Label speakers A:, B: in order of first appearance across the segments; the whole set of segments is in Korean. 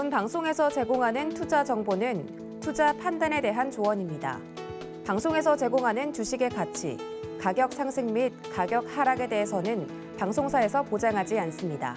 A: 본 방송에서 제공하는 투자 정보는 투자 판단에 대한 조언입니다. 방송에서 제공하는 주식의 가치, 가격 상승 및 가격 하락에 대해서는 방송사에서 보장하지 않습니다.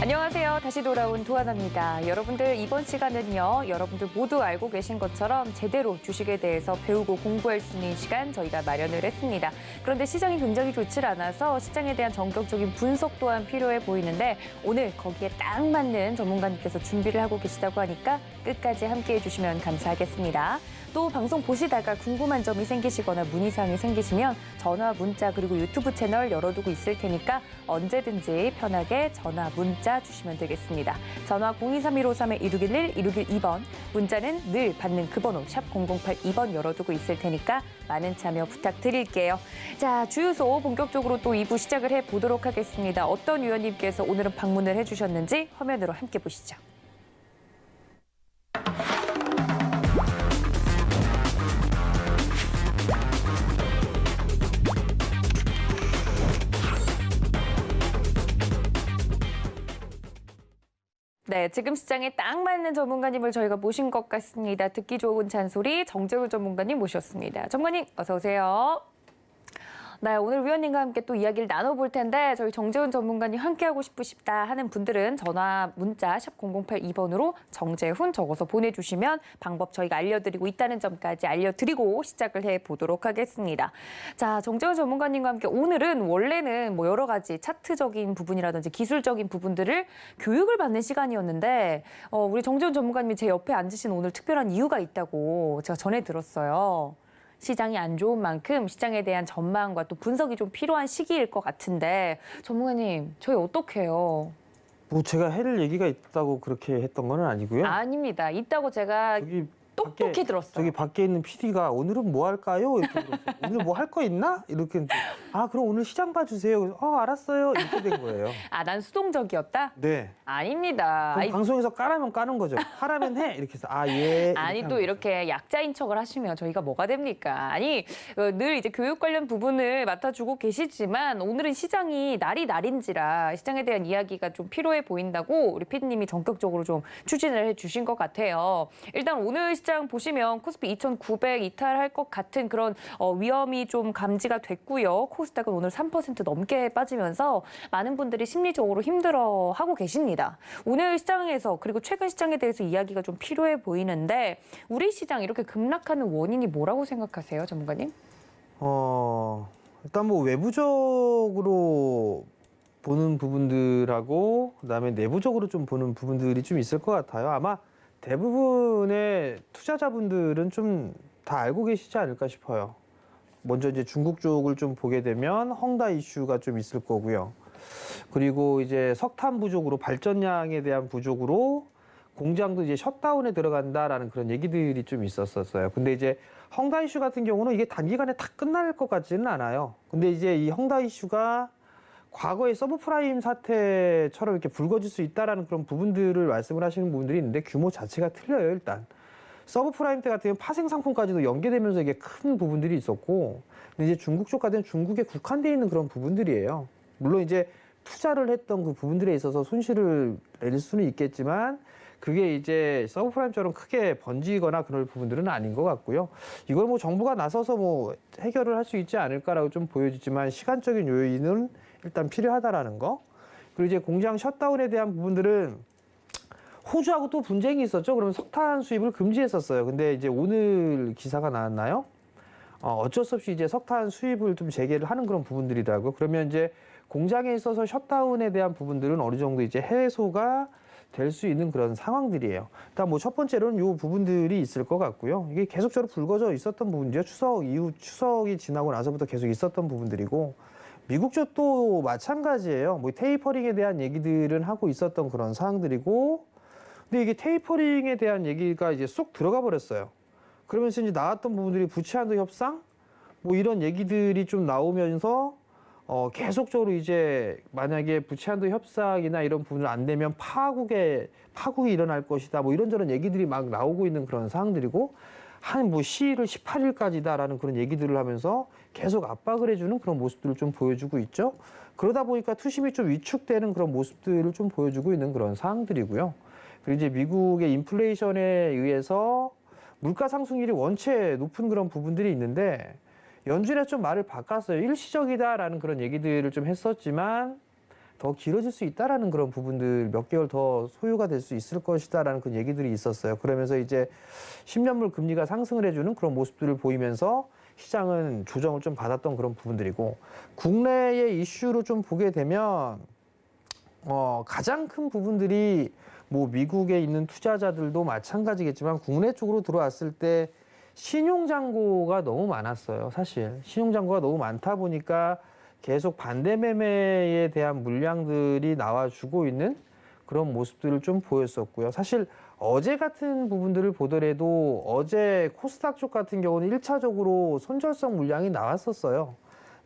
A: 안녕하세요. 다시 돌아온 도하나입니다. 여러분들 이번 시간은요. 여러분들 모두 알고 계신 것처럼 제대로 주식에 대해서 배우고 공부할 수 있는 시간 저희가 마련을 했습니다. 그런데 시장이 굉장히 좋지 않아서 시장에 대한 전격적인 분석 또한 필요해 보이는데 오늘 거기에 딱 맞는 전문가님께서 준비를 하고 계시다고 하니까 끝까지 함께해 주시면 감사하겠습니다. 또 방송 보시다가 궁금한 점이 생기시거나 문의사항이 생기시면 전화, 문자 그리고 유튜브 채널 열어두고 있을 테니까 언제든지 편하게 전화, 문자 주시면 되겠습니다. 전화 023-153-1611, 1612번, 문자는 늘 받는 그 번호 샵 0082번 열어두고 있을 테니까 많은 참여 부탁드릴게요. 자, 주유소 본격적으로 또 2부 시작을 해보도록 하겠습니다. 어떤 위원님께서 오늘은 방문을 해주셨는지 화면으로 함께 보시죠. 네, 지금 시장에 딱 맞는 전문가님을 저희가 모신 것 같습니다. 듣기 좋은 잔소리 정재훈 전문가님 모셨습니다. 전문가님 어서 오세요. 네, 오늘 위원님과 함께 또 이야기를 나눠볼 텐데 저희 정재훈 전문가님 함께하고 싶으시다 하는 분들은 전화, 문자 샵 0082번으로 정재훈 적어서 보내주시면 방법 저희가 알려드리고 있다는 점까지 알려드리고 시작을 해보도록 하겠습니다. 자, 정재훈 전문가님과 함께 오늘은 원래는 뭐 여러 가지 차트적인 부분이라든지 기술적인 부분들을 교육을 받는 시간이었는데 우리 정재훈 전문가님이 제 옆에 앉으신 오늘 특별한 이유가 있다고 제가 전해 들었어요. 시장이 안 좋은 만큼 시장에 대한 전망과 또 분석이 좀 필요한 시기일 것 같은데 전문가님 저희 어떻게 해요?
B: 뭐 제가 해를 얘기가 있다고 그렇게 했던 건 아니고요.
A: 아닙니다. 있다고 제가 똑똑히 들었어요.
B: 저기 밖에 있는 PD가 오늘은 뭐 할까요? 이렇게 물었어요. 오늘 뭐 할 거 있나? 이렇게 했는데 아 그럼 오늘 시장 봐주세요. 알았어요. 이렇게 된 거예요.
A: 아, 난 수동적이었다?
B: 네.
A: 아닙니다.
B: 그럼 방송에서 까라면 까는 거죠. 하라면 해. 이렇게 해서 예.
A: 아니 또 이렇게 약자인 척을 하시면 저희가 뭐가 됩니까? 아니 늘 이제 교육 관련 부분을 맡아주고 계시지만 오늘은 시장이 날인지라 시장에 대한 이야기가 좀 필요해 보인다고 우리 PD님이 전격적으로 좀 추진을 해주신 것 같아요. 일단 오늘 시장 보시면 코스피 2,900 이탈할 것 같은 그런 위험이 좀 감지가 됐고요. 코스닥은 오늘 3% 넘게 빠지면서 많은 분들이 심리적으로 힘들어하고 계십니다. 오늘 시장에서 그리고 최근 시장에 대해서 이야기가 좀 필요해 보이는데 우리 시장 이렇게 급락하는 원인이 뭐라고 생각하세요, 전문가님?
B: 일단 뭐 외부적으로 보는 부분들하고 그다음에 내부적으로 좀 보는 부분들이 좀 있을 것 같아요. 아마 대부분의 투자자분들은 좀 다 알고 계시지 않을까 싶어요. 먼저 이제 중국 쪽을 좀 보게 되면 헝다 이슈가 좀 있을 거고요. 그리고 이제 석탄 부족으로 발전량에 대한 부족으로 공장도 이제 셧다운에 들어간다라는 그런 얘기들이 좀 있었어요. 근데 이제 헝다 이슈 같은 경우는 이게 단기간에 다 끝날 것 같지는 않아요. 근데 이제 이 헝다 이슈가 과거의 서브프라임 사태처럼 이렇게 불거질 수 있다라는 그런 부분들을 말씀을 하시는 부분들이 있는데 규모 자체가 틀려요, 일단. 서브프라임 때 같은 경우는 파생 상품까지도 연계되면서 이게 큰 부분들이 있었고, 근데 이제 중국 쪽 같은 중국에 국한되어 있는 그런 부분들이에요. 물론 이제 투자를 했던 그 부분들에 있어서 손실을 낼 수는 있겠지만, 그게 이제 서브프라임처럼 크게 번지거나 그럴 부분들은 아닌 것 같고요. 이걸 뭐 정부가 나서서 뭐 해결을 할 수 있지 않을까라고 좀 보여지지만 시간적인 요인은 일단 필요하다라는 거. 그리고 이제 공장 셧다운에 대한 부분들은 호주하고 또 분쟁이 있었죠. 그러면 석탄 수입을 금지했었어요. 근데 이제 오늘 기사가 나왔나요? 어쩔 수 없이 이제 석탄 수입을 좀 재개를 하는 그런 부분들이더라고요. 그러면 이제 공장에 있어서 셧다운에 대한 부분들은 어느 정도 이제 해소가 될 수 있는 그런 상황들이에요. 일단 뭐 첫 번째로는 이 부분들이 있을 것 같고요. 이게 계속적으로 불거져 있었던 부분이죠. 추석 이후 추석이 지나고 나서부터 계속 있었던 부분들이고 미국 쪽도 마찬가지예요. 뭐 테이퍼링에 대한 얘기들은 하고 있었던 그런 사항들이고 근데 이게 테이퍼링에 대한 얘기가 이제 쏙 들어가 버렸어요. 그러면서 이제 나왔던 부분들이 부채 한도 협상 뭐 이런 얘기들이 좀 나오면서 계속적으로 이제 만약에 부채 한도 협상이나 이런 부분을 안 되면 파국이 일어날 것이다. 뭐 이런저런 얘기들이 막 나오고 있는 그런 상황들이고 한 뭐 시일을 18일까지다라는 그런 얘기들을 하면서 계속 압박을 해주는 그런 모습들을 좀 보여주고 있죠. 그러다 보니까 투심이 좀 위축되는 그런 모습들을 좀 보여주고 있는 그런 상황들이고요. 그리고 이제 미국의 인플레이션에 의해서 물가 상승률이 원체 높은 그런 부분들이 있는데 연준에 좀 말을 바꿨어요. 일시적이다라는 그런 얘기들을 좀 했었지만 더 길어질 수 있다라는 그런 부분들 몇 개월 더 소요가 될 수 있을 것이다라는 그런 얘기들이 있었어요. 그러면서 이제 10년물 금리가 상승을 해주는 그런 모습들을 보이면서 시장은 조정을 좀 받았던 그런 부분들이고 국내의 이슈로 좀 보게 되면 가장 큰 부분들이 뭐 미국에 있는 투자자들도 마찬가지겠지만 국내 쪽으로 들어왔을 때 신용잔고가 너무 많았어요. 사실 신용잔고가 너무 많다 보니까 계속 반대 매매에 대한 물량들이 나와주고 있는 그런 모습들을 좀 보였었고요. 사실 어제 같은 부분들을 보더라도 어제 코스닥 쪽 같은 경우는 1차적으로 손절성 물량이 나왔었어요.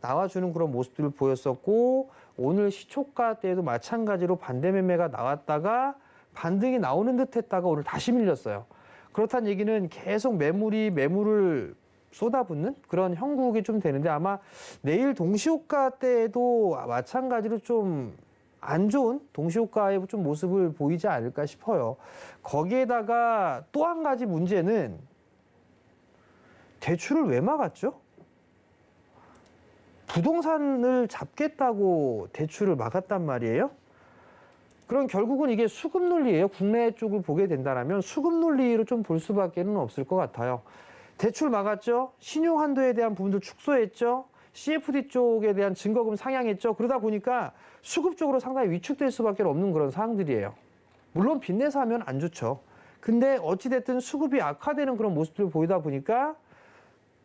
B: 나와주는 그런 모습들을 보였었고 오늘 시초가 때에도 마찬가지로 반대 매매가 나왔다가 반등이 나오는 듯 했다가 오늘 다시 밀렸어요. 그렇다는 얘기는 계속 매물을 쏟아붓는 그런 형국이 좀 되는데 아마 내일 동시호가 때에도 마찬가지로 좀 안 좋은 동시호가의 좀 모습을 보이지 않을까 싶어요. 거기에다가 또 한 가지 문제는 대출을 왜 막았죠? 부동산을 잡겠다고 대출을 막았단 말이에요. 그럼 결국은 이게 수급 논리예요. 국내 쪽을 보게 된다면 수급 논리로 좀 볼 수밖에 없을 것 같아요. 대출 막았죠. 신용 한도에 대한 부분도 축소했죠. CFD 쪽에 대한 증거금 상향했죠. 그러다 보니까 수급 쪽으로 상당히 위축될 수밖에 없는 그런 상황들이에요. 물론 빚내서 하면 안 좋죠. 근데 어찌됐든 수급이 악화되는 그런 모습들을 보이다 보니까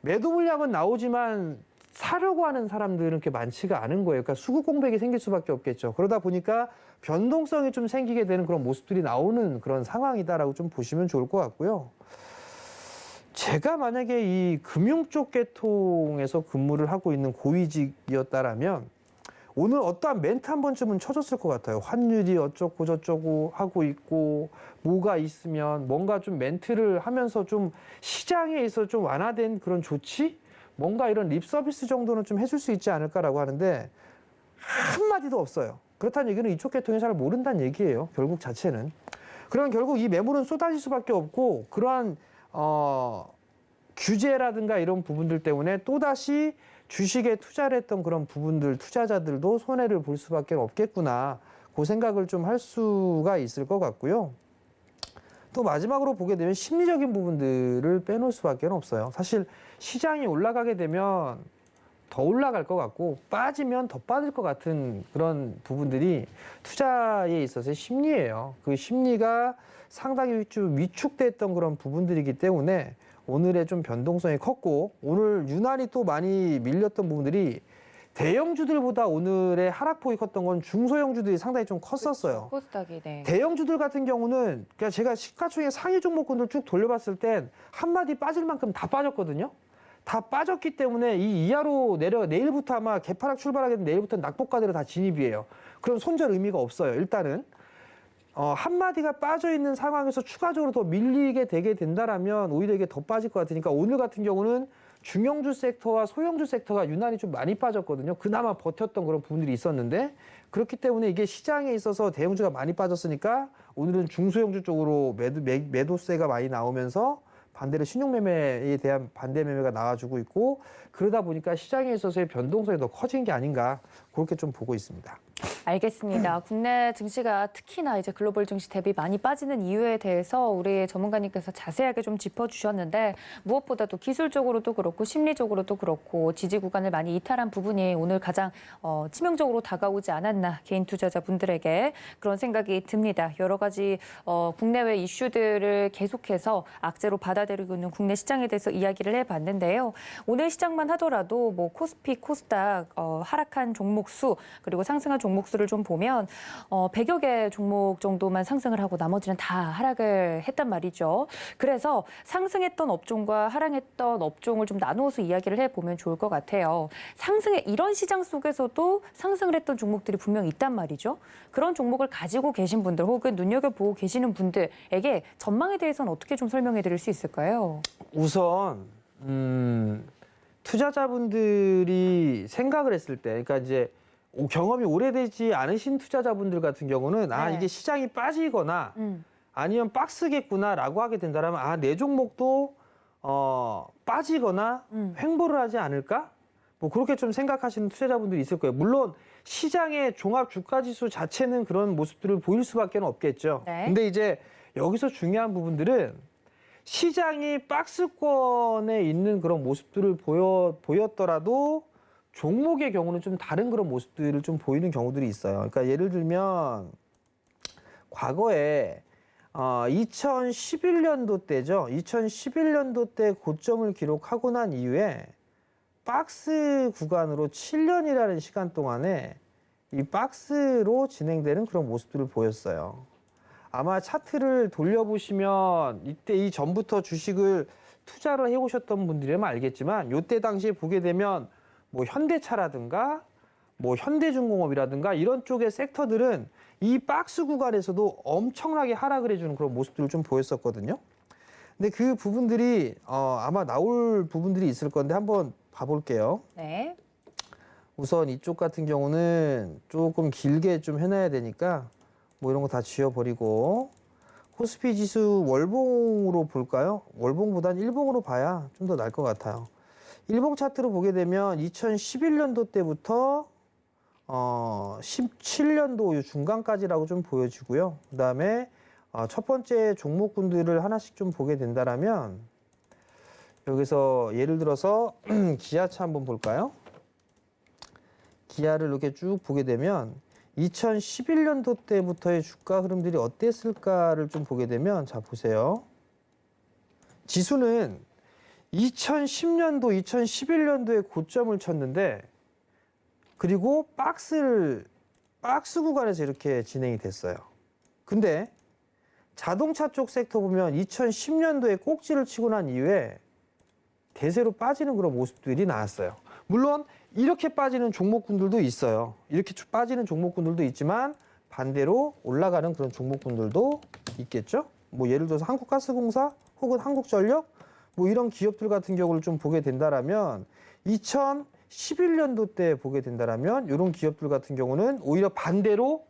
B: 매도 물량은 나오지만 사려고 하는 사람들은 그렇게 많지가 않은 거예요. 그러니까 수급 공백이 생길 수밖에 없겠죠. 그러다 보니까 변동성이 좀 생기게 되는 그런 모습들이 나오는 그런 상황이다라고 좀 보시면 좋을 것 같고요. 제가 만약에 이 금융 쪽 계통에서 근무를 하고 있는 고위직이었다라면 오늘 어떠한 멘트 한 번쯤은 쳐줬을 것 같아요. 환율이 어쩌고 저쩌고 하고 있고 뭐가 있으면 뭔가 좀 멘트를 하면서 좀 시장에 있어 좀 완화된 그런 조치? 뭔가 이런 립 서비스 정도는 좀 해줄 수 있지 않을까라고 하는데 한마디도 없어요. 그렇다는 얘기는 이쪽 계통이 잘 모른다는 얘기예요. 결국 자체는. 그러면 결국 이 매물은 쏟아질 수밖에 없고 그러한 규제라든가 이런 부분들 때문에 또다시 주식에 투자를 했던 그런 부분들, 투자자들도 손해를 볼 수밖에 없겠구나. 그 생각을 좀 할 수가 있을 것 같고요. 또 마지막으로 보게 되면 심리적인 부분들을 빼놓을 수밖에 없어요. 사실 시장이 올라가게 되면 더 올라갈 것 같고 빠지면 더 빠질 것 같은 그런 부분들이 투자에 있어서의 심리예요. 그 심리가 상당히 좀 위축됐던 그런 부분들이기 때문에 오늘의 좀 변동성이 컸고 오늘 유난히 또 많이 밀렸던 부분들이 대형주들보다 오늘의 하락폭이 컸던 건 중소형주들이 상당히 좀 컸었어요.
A: 코스닥이 네.
B: 대형주들 같은 경우는 그러니까 제가 시가총액 상위 종목군들 쭉 돌려봤을 땐 한마디 빠질 만큼 다 빠졌거든요. 다 빠졌기 때문에 이 이하로 내일부터 아마 개파락 출발하게 되면 내일부터 낙폭가대로 다 진입이에요. 그럼 손절 의미가 없어요. 일단은 한마디가 빠져있는 상황에서 추가적으로 더 밀리게 되게 된다라면 오히려 이게 더 빠질 것 같으니까 오늘 같은 경우는 중형주 섹터와 소형주 섹터가 유난히 좀 많이 빠졌거든요. 그나마 버텼던 그런 부분들이 있었는데 그렇기 때문에 이게 시장에 있어서 대형주가 많이 빠졌으니까 오늘은 중소형주 쪽으로 매도세가 많이 나오면서 반대로 신용매매에 대한 반대 매매가 나와주고 있고 그러다 보니까 시장에 있어서의 변동성이 더 커진 게 아닌가 그렇게 좀 보고 있습니다.
A: 알겠습니다. 국내 증시가 특히나 이제 글로벌 증시 대비 많이 빠지는 이유에 대해서 우리 전문가님께서 자세하게 좀 짚어주셨는데 무엇보다도 기술적으로도 그렇고 심리적으로도 그렇고 지지 구간을 많이 이탈한 부분이 오늘 가장 치명적으로 다가오지 않았나 개인 투자자분들에게 그런 생각이 듭니다. 여러 가지 국내외 이슈들을 계속해서 악재로 받아들이고 있는 국내 시장에 대해서 이야기를 해봤는데요. 오늘 시장만 하더라도 뭐 코스피, 코스닥 하락한 종목 수 그리고 상승한 종목 수 수를 좀 보면 100여 개 종목 정도만 상승을 하고 나머지는 다 하락을 했단 말이죠. 그래서 상승했던 업종과 하락했던 업종을 좀 나누어서 이야기를 해보면 좋을 것 같아요. 이런 시장 속에서도 상승을 했던 종목들이 분명히 있단 말이죠. 그런 종목을 가지고 계신 분들 혹은 눈여겨보고 계시는 분들에게 전망에 대해서는 어떻게 좀 설명해 드릴 수 있을까요?
B: 우선 투자자분들이 생각을 했을 때, 그러니까 이제 경험이 오래되지 않으신 투자자분들 같은 경우는
A: 네.
B: 이게 시장이 빠지거나 아니면 빡쓰겠구나라고 하게 된다면 내 종목도 빠지거나 횡보를 하지 않을까? 뭐 그렇게 좀 생각하시는 투자자분들이 있을 거예요. 물론 시장의 종합 주가지수 자체는 그런 모습들을 보일 수밖에 없겠죠.
A: 네.
B: 근데 이제 여기서 중요한 부분들은 시장이 박스권에 있는 그런 모습들을 보였더라도 종목의 경우는 좀 다른 그런 모습들을 좀 보이는 경우들이 있어요. 그러니까 예를 들면 과거에 2011년도 때죠. 2011년도 때 고점을 기록하고 난 이후에 박스 구간으로 7년이라는 시간 동안에 이 박스로 진행되는 그런 모습들을 보였어요. 아마 차트를 돌려보시면 이때 이 전부터 주식을 투자를 해오셨던 분들이라면 알겠지만 이때 당시에 보게 되면 뭐 현대차라든가 뭐 현대중공업이라든가 이런 쪽의 섹터들은 이 박스 구간에서도 엄청나게 하락을 해주는 그런 모습들을 좀 보였었거든요. 근데 그 부분들이 아마 나올 부분들이 있을 건데 한번 봐볼게요.
A: 네.
B: 우선 이쪽 같은 경우는 조금 길게 좀 해놔야 되니까 뭐 이런 거 다 지워버리고 코스피 지수 월봉으로 볼까요? 월봉보단 일봉으로 봐야 좀 더 나을 것 같아요. 일봉 차트로 보게 되면 2011년도 때부터 17년도 중간까지라고 좀 보여지고요. 그 다음에 첫 번째 종목군들을 하나씩 좀 보게 된다라면 여기서 예를 들어서 기아차 한번 볼까요? 기아를 이렇게 쭉 보게 되면 2011년도 때부터의 주가 흐름들이 어땠을까를 좀 보게 되면 자 보세요. 지수는 2010년도, 2011년도에 고점을 쳤는데 그리고 박스 구간에서 이렇게 진행이 됐어요. 근데 자동차 쪽 섹터 보면 2010년도에 꼭지를 치고 난 이후에 대세로 빠지는 그런 모습들이 나왔어요. 물론 이렇게 빠지는 종목군들도 있어요. 이렇게 빠지는 종목군들도 있지만 반대로 올라가는 그런 종목군들도 있겠죠. 뭐 예를 들어서 한국가스공사 혹은 한국전력 뭐 이런 기업들 같은 경우를 좀 보게 된다라면 2011년도 때 보게 된다라면 이런 기업들 같은 경우는 오히려 반대로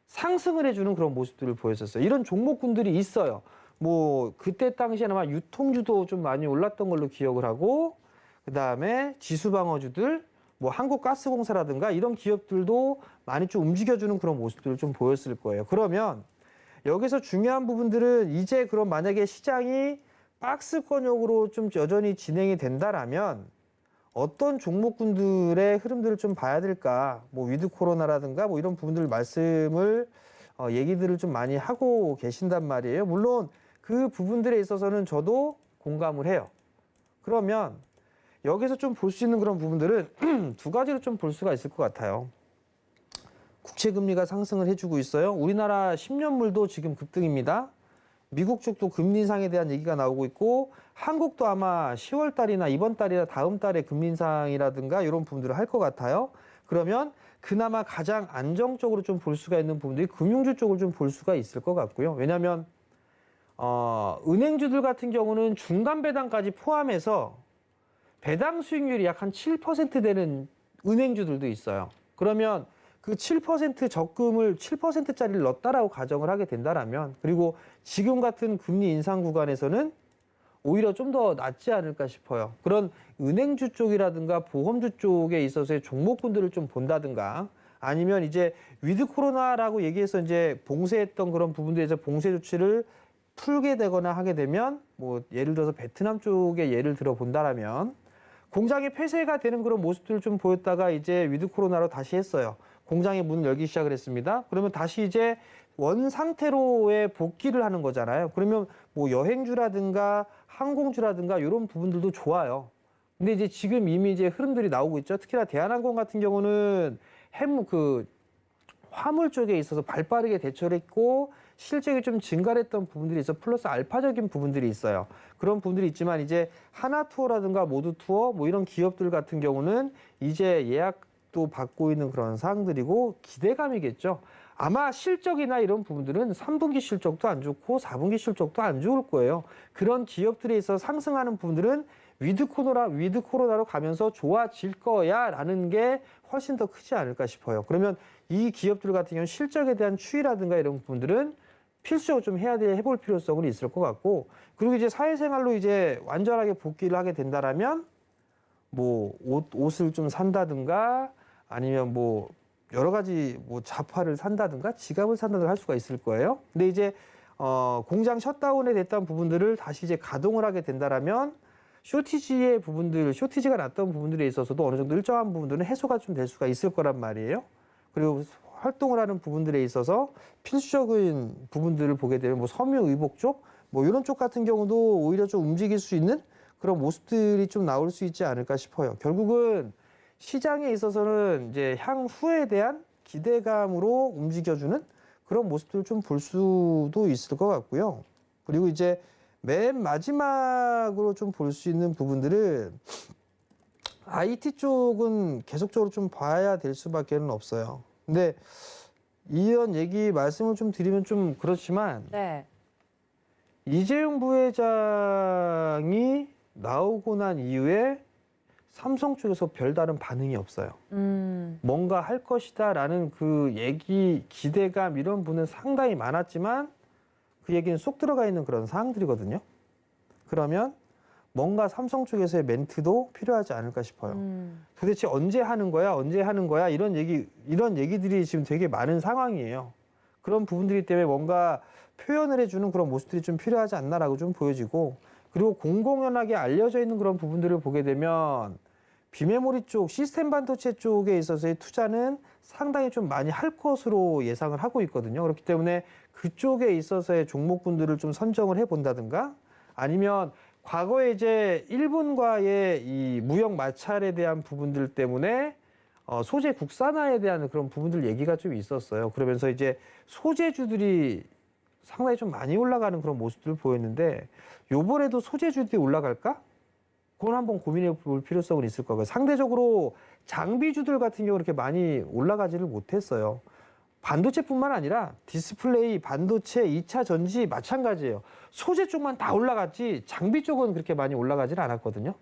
B: 상승을 해주는 그런 모습들을 보였었어요. 이런 종목군들이 있어요. 뭐 그때 당시에는 아마 유통주도 좀 많이 올랐던 걸로 기억을 하고 그 다음에 지수방어주들 뭐 한국가스공사라든가 이런 기업들도 많이 좀 움직여주는 그런 모습들을 좀 보였을 거예요. 그러면 여기서 중요한 부분들은 이제 그럼 만약에 시장이 박스권역으로 좀 여전히 진행이 된다라면 어떤 종목군들의 흐름들을 좀 봐야 될까? 뭐 위드 코로나라든가 뭐 이런 부분들 말씀을 얘기들을 좀 많이 하고 계신단 말이에요. 물론 그 부분들에 있어서는 저도 공감을 해요. 그러면 여기서 좀 볼 수 있는 그런 부분들은 두 가지로 좀 볼 수가 있을 것 같아요. 국채금리가 상승을 해주고 있어요. 우리나라 10년물도 지금 급등입니다. 미국 쪽도 금리 인상에 대한 얘기가 나오고 있고 한국도 아마 10월 달이나 이번 달이나 다음 달에 금리 인상이라든가 이런 부분들을 할 것 같아요. 그러면 그나마 가장 안정적으로 좀 볼 수가 있는 부분들이 금융주 쪽을 좀 볼 수가 있을 것 같고요. 왜냐하면 은행주들 같은 경우는 중간 배당까지 포함해서 배당 수익률이 약 한 7% 되는 은행주들도 있어요. 그러면 그 7% 적금을 7%짜리를 넣었다라고 가정을 하게 된다라면 그리고 지금 같은 금리 인상 구간에서는 오히려 좀 더 낫지 않을까 싶어요. 그런 은행주 쪽이라든가 보험주 쪽에 있어서의 종목군들을 좀 본다든가 아니면 이제 위드 코로나라고 얘기해서 이제 봉쇄했던 그런 부분들에서 봉쇄 조치를 풀게 되거나 하게 되면 뭐 예를 들어서 베트남 쪽에 예를 들어 본다라면 공장이 폐쇄가 되는 그런 모습들을 좀 보였다가 이제 위드 코로나로 다시 했어요. 공장의 문을 열기 시작을 했습니다. 그러면 다시 이제 원 상태로의 복귀를 하는 거잖아요. 그러면 뭐 여행주라든가 항공주라든가 이런 부분들도 좋아요. 근데 이제 지금 이미 이제 흐름들이 나오고 있죠. 특히나 대한항공 같은 경우는 화물 쪽에 있어서 발빠르게 대처를 했고 실적이 좀 증가했던 부분들이 있어 플러스 알파적인 부분들이 있어요. 그런 부분들이 있지만 이제 하나투어라든가 모두투어 뭐 이런 기업들 같은 경우는 이제 예약도 받고 있는 그런 사항들이고 기대감이겠죠. 아마 실적이나 이런 부분들은 3분기 실적도 안 좋고 4분기 실적도 안 좋을 거예요. 그런 기업들에 있어서 상승하는 부분들은 위드 코로나로 가면서 좋아질 거야 라는 게 훨씬 더 크지 않을까 싶어요. 그러면 이 기업들 같은 경우는 실적에 대한 추이라든가 이런 부분들은 필수적으로 좀 해볼 필요성은 있을 것 같고, 그리고 이제 사회생활로 이제 완전하게 복귀를 하게 된다라면 뭐 옷을 좀 산다든가 아니면 뭐 여러 가지 뭐 자파를 산다든가 지갑을 산다든가 할 수가 있을 거예요. 근데 이제 공장 셧다운에 됐던 부분들을 다시 이제 가동을 하게 된다라면 쇼티지가 났던 부분들에 있어서도 어느 정도 일정한 부분들은 해소가 좀 될 수가 있을 거란 말이에요. 그리고 활동을 하는 부분들에 있어서 필수적인 부분들을 보게 되면 뭐 섬유 의복 쪽, 뭐 이런 쪽 같은 경우도 오히려 좀 움직일 수 있는 그런 모습들이 좀 나올 수 있지 않을까 싶어요. 결국은 시장에 있어서는 이제 향후에 대한 기대감으로 움직여주는 그런 모습들을 좀 볼 수도 있을 것 같고요. 그리고 이제 맨 마지막으로 좀 볼 수 있는 부분들은 IT 쪽은 계속적으로 좀 봐야 될 수밖에는 없어요. 근데 이런 말씀을 좀 드리면 좀 그렇지만
A: 네.
B: 이재용 부회장이 나오고 난 이후에 삼성 쪽에서 별다른 반응이 없어요. 뭔가 할 것이다라는 그 기대감 이런 부분은 상당히 많았지만 그 얘기는 쏙 들어가 있는 그런 사항들이거든요. 그러면 뭔가 삼성 쪽에서의 멘트도 필요하지 않을까 싶어요. 도대체 언제 하는 거야? 이런 얘기들이 지금 되게 많은 상황이에요. 그런 부분들이 때문에 뭔가 표현을 해주는 그런 모습들이 좀 필요하지 않나라고 좀 보여지고, 그리고 공공연하게 알려져 있는 그런 부분들을 보게 되면 비메모리 쪽, 시스템 반도체 쪽에 있어서의 투자는 상당히 좀 많이 할 것으로 예상을 하고 있거든요. 그렇기 때문에 그쪽에 있어서의 종목군들을 좀 선정을 해본다든가 아니면 과거에 이제 일본과의 이 무역 마찰에 대한 부분들 때문에 소재 국산화에 대한 그런 부분들 얘기가 좀 있었어요. 그러면서 이제 소재주들이 상당히 좀 많이 올라가는 그런 모습들을 보였는데 요번에도 소재주들이 올라갈까? 그건 한번 고민해 볼 필요성은 있을 거고요. 상대적으로 장비주들 같은 경우 그렇게 많이 올라가지를 못했어요. 반도체뿐만 아니라 디스플레이, 반도체, 2차 전지 마찬가지예요. 소재 쪽만 다 올라갔지 장비 쪽은 그렇게 많이 올라가지는 않았거든요.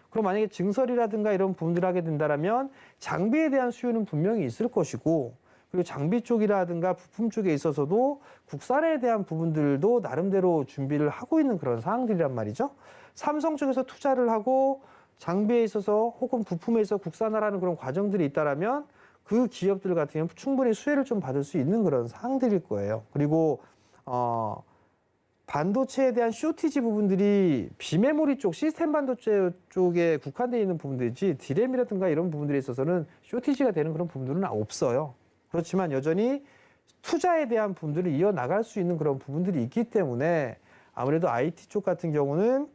B: 그럼 만약에 증설이라든가 이런 부분들을 하게 된다면 장비에 대한 수요는 분명히 있을 것이고, 그리고 장비 쪽이라든가 부품 쪽에 있어서도 국산에 대한 부분들도 나름대로 준비를 하고 있는 그런 상황들이란 말이죠. 삼성 쪽에서 투자를 하고 장비에 있어서 혹은 부품에 있어서 국산화라는 그런 과정들이 있다라면 그 기업들 같은 경우는 충분히 수혜를 좀 받을 수 있는 그런 상황들일 거예요. 그리고 반도체에 대한 쇼티지 부분들이 비메모리 쪽, 시스템 반도체 쪽에 국한되어 있는 부분들이지 디램이라든가 이런 부분들에 있어서는 쇼티지가 되는 그런 부분들은 없어요. 그렇지만 여전히 투자에 대한 부분들을 이어나갈 수 있는 그런 부분들이 있기 때문에 아무래도 IT 쪽 같은 경우는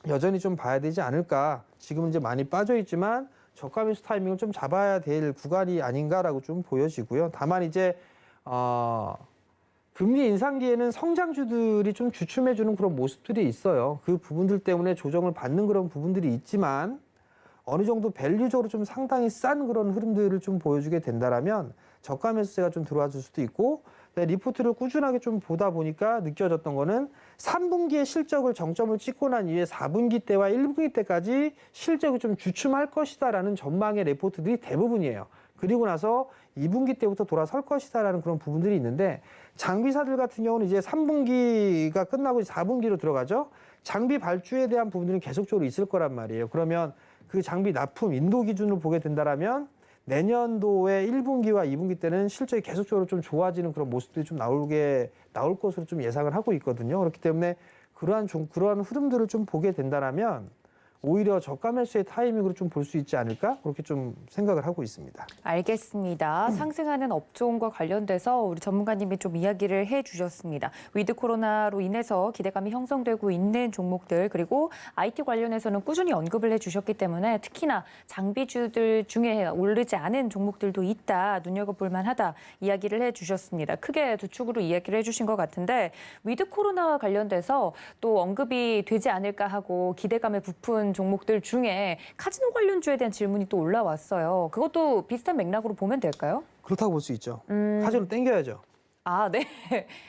B: 여전히 좀 봐야 되지 않을까. 지금은 이제 많이 빠져 있지만 저가 매수 타이밍을 좀 잡아야 될 구간이 아닌가라고 좀 보여지고요. 다만 이제 금리 인상기에는 성장주들이 좀 주춤해주는 그런 모습들이 있어요. 그 부분들 때문에 조정을 받는 그런 부분들이 있지만 어느 정도 밸류적으로 좀 상당히 싼 그런 흐름들을 좀 보여주게 된다라면 저가 매수세가 좀 들어와 줄 수도 있고, 리포트를 꾸준하게 좀 보다 보니까 느껴졌던 거는 3분기의 실적을 정점을 찍고 난 이후에 4분기 때와 1분기 때까지 실적이 좀 주춤할 것이다라는 전망의 레포트들이 대부분이에요. 그리고 나서 2분기 때부터 돌아설 것이다라는 그런 부분들이 있는데, 장비사들 같은 경우는 이제 3분기가 끝나고 4분기로 들어가죠. 장비 발주에 대한 부분들은 계속적으로 있을 거란 말이에요. 그러면 그 장비 납품 인도 기준으로 보게 된다라면 내년도에 1분기와 2분기 때는 실적이 계속적으로 좀 좋아지는 그런 모습들이 좀 나올 것으로 좀 예상을 하고 있거든요. 그렇기 때문에 그러한 흐름들을 좀 보게 된다라면 오히려 저가 매수의 타이밍으로 좀 볼 수 있지 않을까? 그렇게 좀 생각을 하고 있습니다.
A: 알겠습니다. 상승하는 업종과 관련돼서 우리 전문가님이 좀 이야기를 해주셨습니다. 위드 코로나로 인해서 기대감이 형성되고 있는 종목들 그리고 IT 관련해서는 꾸준히 언급을 해주셨기 때문에 특히나 장비주들 중에 오르지 않은 종목들도 있다, 눈여겨볼 만하다 이야기를 해주셨습니다. 크게 두 축으로 이야기를 해주신 것 같은데 위드 코로나와 관련돼서 또 언급이 되지 않을까 하고 기대감에 부푼 종목들 중에 카지노 관련주에 대한 질문이 또 올라왔어요. 그것도 비슷한 맥락으로 보면 될까요?
B: 그렇다고 볼 수 있죠. 카지노 땡겨야죠.
A: 아, 네.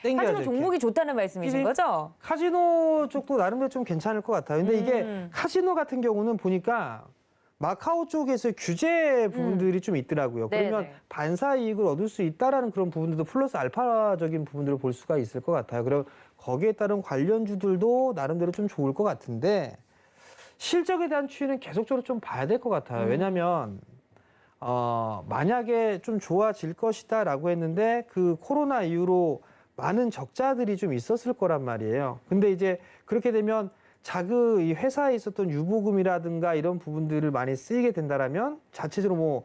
B: 땡겨야죠.
A: 카지노 종목이 좋다는 말씀이신
B: 이게-
A: 거죠?
B: 카지노 쪽도 나름대로 좀 괜찮을 것 같아요. 근데 이게 카지노 같은 경우는 보니까 마카오 쪽에서 규제 부분들이 좀 있더라고요. 그러면
A: 네네.
B: 반사 이익을 얻을 수 있다라는 그런 부분들도 플러스 알파적인 부분들을 볼 수가 있을 것 같아요. 그리고 거기에 따른 관련주들도 나름대로 좀 좋을 것 같은데 실적에 대한 추이는 계속적으로 좀 봐야 될 것 같아요. 왜냐하면 만약에 좀 좋아질 것이다라고 했는데 그 코로나 이후로 많은 적자들이 좀 있었을 거란 말이에요. 근데 이제 그렇게 되면 이 회사에 있었던 유보금이라든가 이런 부분들을 많이 쓰이게 된다라면 자체적으로 뭐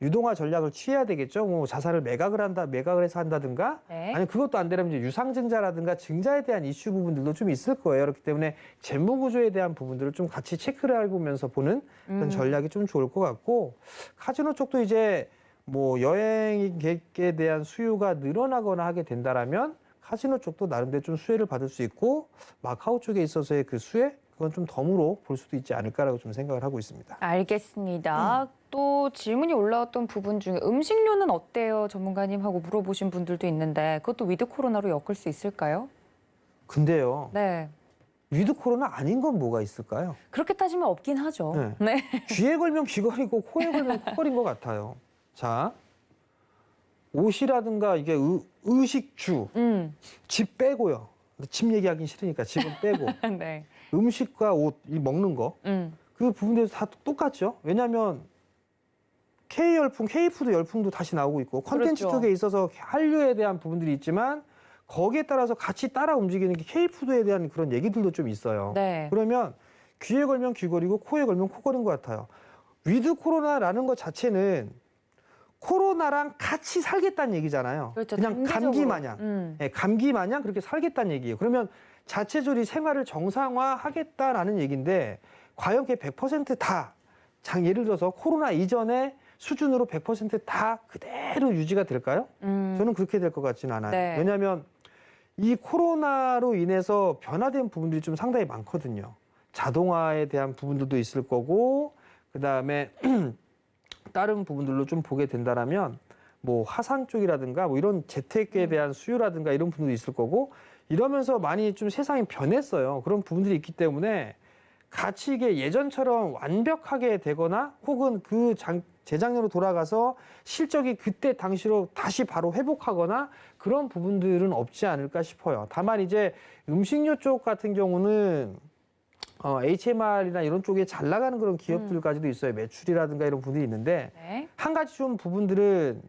B: 유동화 전략을 취해야 되겠죠. 뭐 자산을 매각을 해서 한다든가
A: 네.
B: 아니 그것도 안 되려면 이제 유상증자라든가 증자에 대한 이슈 부분들도 좀 있을 거예요. 그렇기 때문에 재무 구조에 대한 부분들을 좀 같이 체크를 해보면서 보는 그런 전략이 좀 좋을 것 같고 카지노 쪽도 이제 뭐 여행객에 대한 수요가 늘어나거나 하게 된다라면 카지노 쪽도 나름대로 좀 수혜를 받을 수 있고 마카오 쪽에 있어서의 그 수혜 그건 좀 덤으로 볼 수도 있지 않을까라고 좀 생각을 하고 있습니다.
A: 알겠습니다. 또 질문이 올라왔던 부분 중에 음식료는 어때요? 전문가님 하고 물어보신 분들도 있는데 그것도 위드 코로나로 엮을 수 있을까요?
B: 근데요.
A: 네.
B: 위드 코로나 아닌 건 뭐가 있을까요?
A: 그렇게 따지면 없긴 하죠.
B: 네.
A: 네.
B: 귀에 걸면 귀걸이고 코에 걸면 코걸인 것 같아요. 자, 옷이라든가 이게 의식주, 집 빼고요. 집 얘기하기 싫으니까 집은 빼고
A: 네.
B: 음식과 옷, 이 먹는 거 그 부분에서 다 똑같죠. 왜냐하면 K열풍, K푸드 열풍도 다시 나오고 있고 컨텐츠
A: 그렇죠.
B: 쪽에 있어서 한류에 대한 부분들이 있지만 거기에 따라서 같이 따라 움직이는 게 K푸드에 대한 그런 얘기들도 좀 있어요.
A: 네.
B: 그러면 귀에 걸면 귀걸이고 코에 걸면 코걸인 것 같아요. 위드 코로나라는 것 자체는 코로나랑 같이 살겠다는 얘기잖아요.
A: 그렇죠.
B: 그냥
A: 단계적으로.
B: 감기 마냥. 예, 감기 마냥 그렇게 살겠다는 얘기예요. 그러면 자체적으로 생활을 정상화하겠다라는 얘기인데 과연 그게 100%다 예를 들어서 코로나 이전의 수준으로 100%다 그대로 유지가 될까요? 저는 그렇게 될 것 같지는 않아요.
A: 네.
B: 왜냐하면 이 코로나로 인해서 변화된 부분들이 좀 상당히 많거든요. 자동화에 대한 부분들도 있을 거고 그다음에 다른 부분들로 좀 보게 된다라면 뭐 화상 쪽이라든가 뭐 이런 재택에 대한 수요라든가 이런 부분도 있을 거고 이러면서 많이 좀 세상이 변했어요. 그런 부분들이 있기 때문에 같이 이게 예전처럼 완벽하게 되거나 혹은 재작년으로 돌아가서 실적이 그때 당시로 다시 바로 회복하거나 그런 부분들은 없지 않을까 싶어요. 다만 이제 음식료 쪽 같은 경우는 HMR이나 이런 쪽에 잘 나가는 그런 기업들까지도 있어요. 매출이라든가 이런 부분들이 있는데
A: 네.
B: 한 가지 좀 부분들은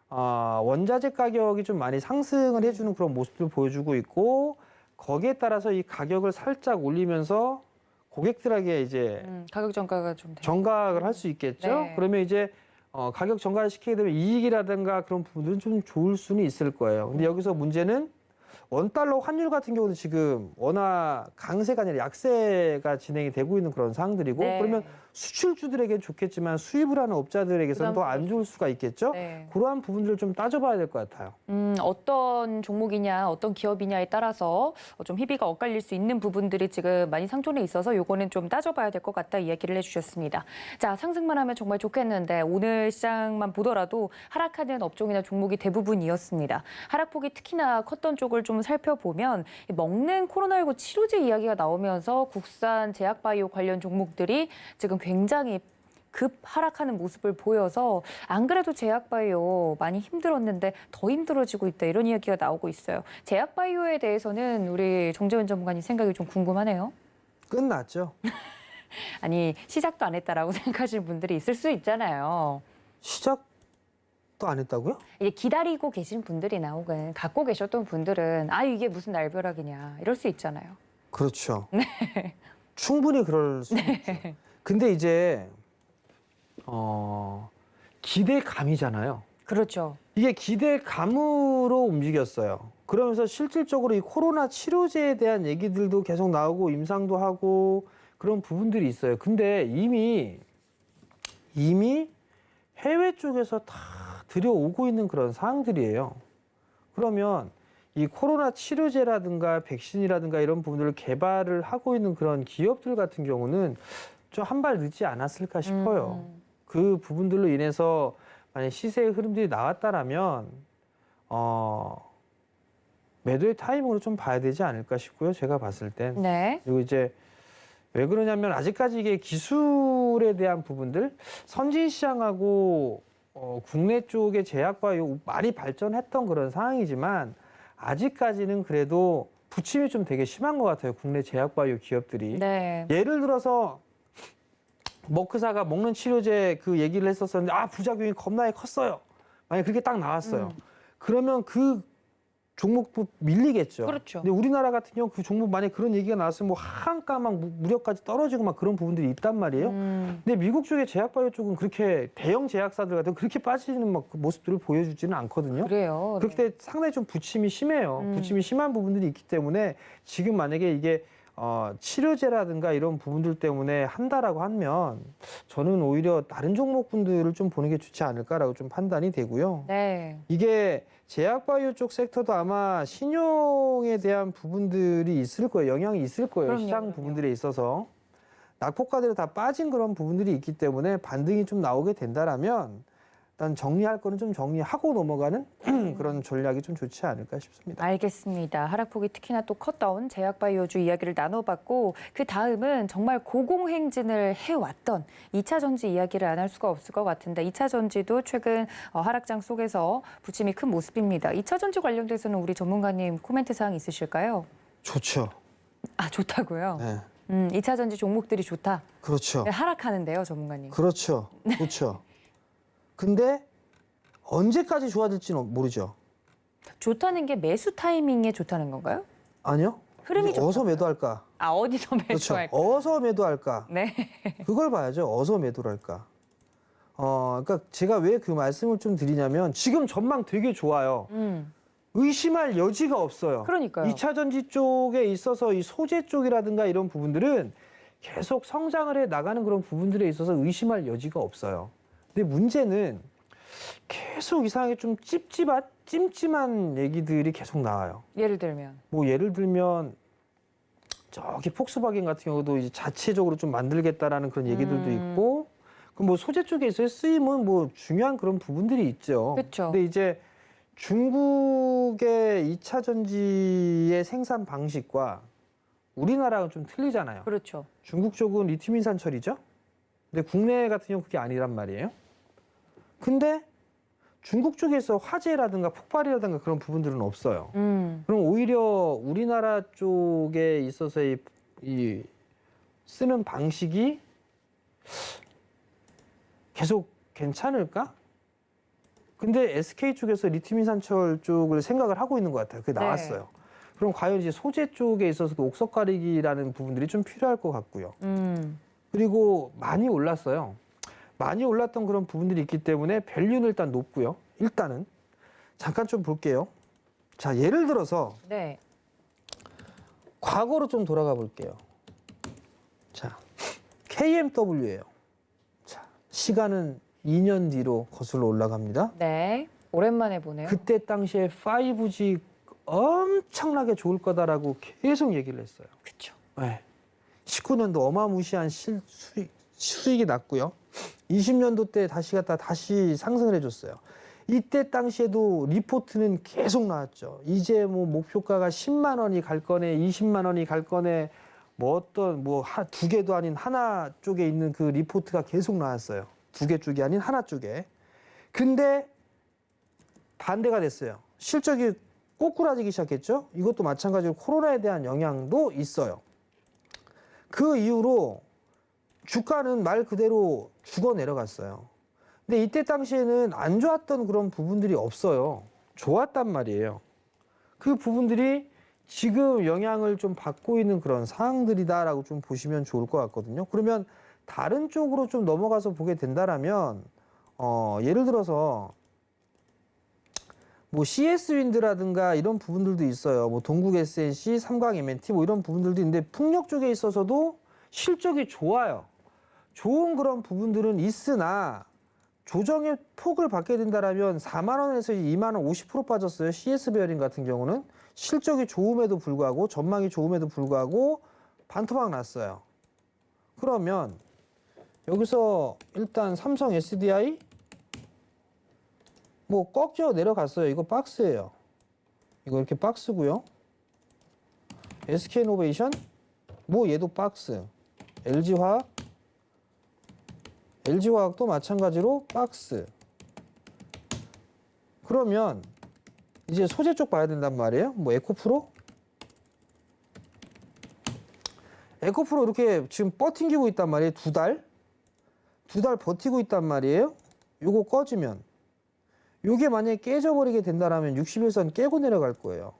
B: 원자재 가격이 좀 많이 상승을 해주는 그런 모습들을 보여주고 있고 거기에 따라서 이 가격을 살짝 올리면서 고객들에게 이제
A: 가격 정가가 좀 돼요.
B: 정각을 할 수 있겠죠.
A: 네.
B: 그러면 이제 가격 정가를 시키게 되면 이익이라든가 그런 부분들은 좀 좋을 수는 있을 거예요. 근데 여기서 문제는 원달러 환율 같은 경우는 지금 워낙 강세가 아니라 약세가 진행이 되고 있는 그런 상황들이고
A: 네.
B: 그러면 수출주들에겐 좋겠지만 수입을 하는 업자들에게서는 더 안 좋을 수가 있겠죠.
A: 네.
B: 그러한 부분들을 좀 따져봐야 될 것 같아요.
A: 어떤 종목이냐, 어떤 기업이냐에 따라서 좀 희비가 엇갈릴 수 있는 부분들이 지금 많이 상존해 있어서 요거는 좀 따져봐야 될 것 같다 이야기를 해주셨습니다. 자, 상승만 하면 정말 좋겠는데 오늘 시장만 보더라도 하락하는 업종이나 종목이 대부분이었습니다. 하락폭이 특히나 컸던 쪽을 좀 살펴보면 먹는 코로나19 치료제 이야기가 나오면서 국산 제약바이오 관련 종목들이 지금 굉장히 급 하락하는 모습을 보여서 안 그래도 제약바이오 많이 힘들었는데 더 힘들어지고 있다 이런 이야기가 나오고 있어요. 제약바이오에 대해서는 우리 정재훈 전문가님 생각이 좀 궁금하네요.
B: 끝났죠.
A: 아니 시작도 안 했다라고 생각하시는 분들이 있을 수 있잖아요.
B: 시작도 안 했다고요?
A: 이제 기다리고 계신 분들이나 혹은 갖고 계셨던 분들은 아 이게 무슨 날벼락이냐 이럴 수 있잖아요.
B: 그렇죠. 충분히 그럴 수 있죠. 근데 이제 기대감이잖아요.
A: 그렇죠.
B: 이게 기대감으로 움직였어요. 그러면서 실질적으로 이 코로나 치료제에 대한 얘기들도 계속 나오고 임상도 하고 그런 부분들이 있어요. 근데 이미 해외 쪽에서 다 들여오고 있는 그런 상황들이에요. 그러면 이 코로나 치료제라든가 백신이라든가 이런 부분들을 개발을 하고 있는 그런 기업들 같은 경우는 좀 한 발 늦지 않았을까 싶어요. 그 부분들로 인해서 만약 시세의 흐름들이 나왔다라면 매도의 타이밍으로 좀 봐야 되지 않을까 싶고요. 제가 봤을 땐.
A: 네.
B: 그리고 이제 왜 그러냐면 아직까지 이게 기술에 대한 부분들 선진 시장하고 국내 쪽의 제약바이오 많이 발전했던 그런 상황이지만 아직까지는 그래도 부침이 좀 되게 심한 것 같아요. 국내 제약바이오 기업들이.
A: 네.
B: 예를 들어서 머크사가 먹는 치료제 그 얘기를 했었었는데 부작용이 겁나게 컸어요. 만약 그렇게 딱 나왔어요. 그러면 그 종목도 밀리겠죠.
A: 그렇죠.
B: 근데 우리나라 같은 경우 그 종목 만약 그런 얘기가 나왔으면 뭐 하한가 막 무료까지 떨어지고 막 그런 부분들이 있단 말이에요. 근데 미국 쪽의 제약바이오 쪽은 그렇게 대형 제약사들 같은 그렇게 빠지는 막 그 모습들을 보여주지는 않거든요.
A: 그래요.
B: 그렇기 때문에 상당히 좀 부침이 심해요. 부침이 심한 부분들이 있기 때문에 지금 만약에 이게 치료제라든가 이런 부분들 때문에 한다라고 하면 저는 오히려 다른 종목분들을 좀 보는 게 좋지 않을까라고 좀 판단이 되고요.
A: 네.
B: 이게 제약바이오 쪽 섹터도 아마 신용에 대한 부분들이 있을 거예요. 영향이 있을 거예요.
A: 그럼요,
B: 시장
A: 그럼요.
B: 부분들에 있어서. 낙폭가대로 다 빠진 그런 부분들이 있기 때문에 반등이 좀 나오게 된다라면 일단 정리할 거는 좀 정리하고 넘어가는 그런 전략이 좀 좋지 않을까 싶습니다.
A: 알겠습니다. 하락폭이 특히나 또 컸던 제약바이오주 이야기를 나눠봤고 그 다음은 정말 고공행진을 해왔던 2차 전지 이야기를 안 할 수가 없을 것 같은데 2차 전지도 최근 하락장 속에서 부침이 큰 모습입니다. 2차 전지 관련돼서는 우리 전문가님 코멘트 사항 있으실까요?
B: 좋죠.
A: 좋다고요?
B: 네.
A: 2차 전지 종목들이 좋다.
B: 그렇죠.
A: 네, 하락하는데요, 전문가님.
B: 그렇죠. 좋죠. 근데 언제까지 좋아질지는 모르죠.
A: 좋다는 게 매수 타이밍에 좋다는 건가요?
B: 아니요.
A: 흐름이
B: 어서
A: 좋다고요?
B: 매도할까?
A: 어디서
B: 그렇죠.
A: 매수할까?
B: 어서 매도할까?
A: 네.
B: 그걸 봐야죠. 어서 매도를 할까? 그러니까 제가 왜 그 말씀을 좀 드리냐면 지금 전망 되게 좋아요. 의심할 여지가 없어요.
A: 그러니까요.
B: 2차 전지 쪽에 있어서 이 소재 쪽이라든가 이런 부분들은 계속 성장을 해 나가는 그런 부분들에 있어서 의심할 여지가 없어요. 근데 문제는 계속 이상하게 좀 찜찜한 얘기들이 계속 나와요.
A: 예를 들면.
B: 뭐 예를 들면 저기 폭스바겐 같은 경우도 이제 자체적으로 좀 만들겠다라는 그런 얘기들도 있고, 그 뭐 소재 쪽에 있어의 쓰임은 뭐 중요한 그런 부분들이 있죠.
A: 그쵸.
B: 근데 이제 중국의 2차 전지의 생산 방식과 우리나라가 좀 틀리잖아요.
A: 그렇죠.
B: 중국 쪽은 리튬 인산철이죠. 근데 국내 같은 경우 그게 아니란 말이에요. 근데 중국 쪽에서 화재라든가 폭발이라든가 그런 부분들은 없어요. 그럼 오히려 우리나라 쪽에 있어서 이 쓰는 방식이 계속 괜찮을까? 근데 SK 쪽에서 리튬 인산철 쪽을 생각을 하고 있는 것 같아요. 그게 나왔어요. 그럼 과연 이제 소재 쪽에 있어서도 옥석 가리기라는 부분들이 좀 필요할 것 같고요. 그리고 많이 올랐어요. 많이 올랐던 그런 부분들이 있기 때문에 밸류는 일단 높고요. 일단은 잠깐 좀 볼게요. 자, 예를 들어서
A: 네.
B: 과거로 좀 돌아가 볼게요. 자, KMW예요. 자, 시간은 2년 뒤로 거슬러 올라갑니다.
A: 네. 오랜만에 보네요.
B: 그때 당시에 5G 엄청나게 좋을 거다라고 계속 얘기를 했어요.
A: 그렇죠.
B: 네. 19년도 어마무시한 수익이 났고요. 20년도 때 다시 상승을 해줬어요. 이때 당시에도 리포트는 계속 나왔죠. 이제 뭐 목표가가 10만 원이 갈 거네, 20만 원이 갈 거네, 뭐 어떤 두 개도 아닌 하나 쪽에 있는 그 리포트가 계속 나왔어요. 두 개 쪽이 아닌 하나 쪽에. 근데 반대가 됐어요. 실적이 꼬꾸라지기 시작했죠. 이것도 마찬가지로 코로나에 대한 영향도 있어요. 그 이후로 주가는 말 그대로 죽어 내려갔어요. 근데 이때 당시에는 안 좋았던 그런 부분들이 없어요. 좋았단 말이에요. 그 부분들이 지금 영향을 좀 받고 있는 그런 상황들이다라고 좀 보시면 좋을 것 같거든요. 그러면 다른 쪽으로 좀 넘어가서 보게 된다라면 예를 들어서 뭐 CS 윈드라든가 이런 부분들도 있어요. 뭐 동국 SNC, 삼광 MNT 뭐 이런 부분들도 있는데 풍력 쪽에 있어서도 실적이 좋아요. 좋은 그런 부분들은 있으나 조정의 폭을 받게 된다라면 4만 원에서 2만 원 50% 빠졌어요. CS 베어링 같은 경우는 실적이 좋음에도 불구하고 전망이 좋음에도 불구하고 반토막 났어요. 그러면 여기서 일단 삼성 SDI 뭐 꺾여 내려갔어요. 이거 박스예요. 이거 이렇게 박스고요. SK이노베이션 뭐 얘도 박스. LG화학도 마찬가지로 박스. 그러면 이제 소재 쪽 봐야 된단 말이에요. 뭐 에코프로 이렇게 지금 버팅기고 있단 말이에요. 두 달 버티고 있단 말이에요. 요거 꺼지면 요게 만약에 깨져버리게 된다라면 61선 깨고 내려갈 거예요.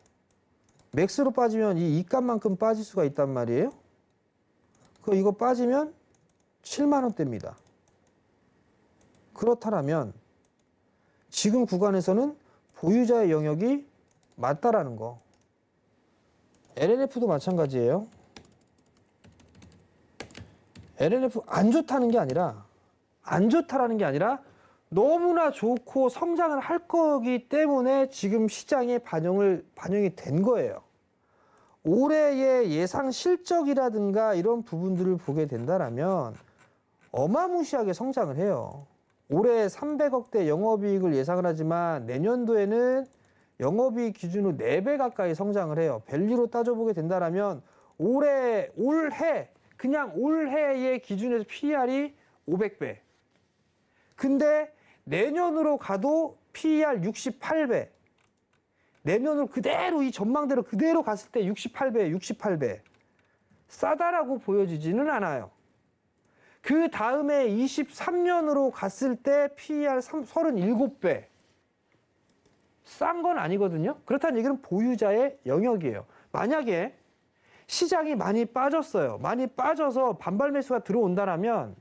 B: 맥스로 빠지면 이 값만큼 빠질 수가 있단 말이에요. 이거 빠지면 7만 원대입니다. 그렇다면 지금 구간에서는 보유자의 영역이 맞다라는 거. LNF도 마찬가지예요. LNF 안 좋다는 게 아니라 너무나 좋고 성장을 할 거기 때문에 지금 시장에 반영이 된 거예요. 올해의 예상 실적이라든가 이런 부분들을 보게 된다라면 어마무시하게 성장을 해요. 올해 300억대 영업이익을 예상을 하지만 내년도에는 영업이익 기준으로 4배 가까이 성장을 해요. 밸류로 따져보게 된다라면 그냥 올해의 기준에서 PER이 500배. 근데 내년으로 가도 PER 68배. 내년으로 그대로 이 전망대로 그대로 갔을 때 68배. 싸다라고 보여지지는 않아요. 그 다음에 23년으로 갔을 때 PER 37배. 싼 건 아니거든요. 그렇다는 얘기는 보유자의 영역이에요. 만약에 시장이 많이 빠졌어요. 많이 빠져서 반발 매수가 들어온다라면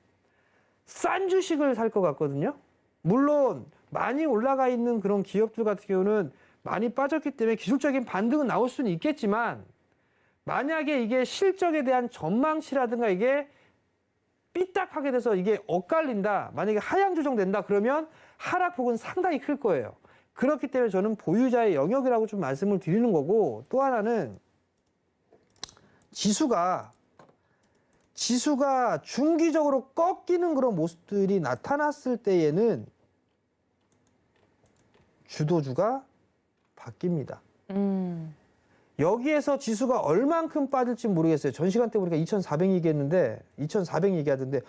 B: 싼 주식을 살 것 같거든요. 물론 많이 올라가 있는 그런 기업들 같은 경우는 많이 빠졌기 때문에 기술적인 반등은 나올 수는 있겠지만 만약에 이게 실적에 대한 전망치라든가 이게 삐딱하게 돼서 이게 엇갈린다. 만약에 하향 조정된다. 그러면 하락폭은 상당히 클 거예요. 그렇기 때문에 저는 보유자의 영역이라고 좀 말씀을 드리는 거고 또 하나는 지수가 중기적으로 꺾이는 그런 모습들이 나타났을 때에는 주도주가 바뀝니다. 여기에서 지수가 얼만큼 빠질지 모르겠어요. 전 시간 때 우리가 2,400 얘기했는데 2,400 얘기하던데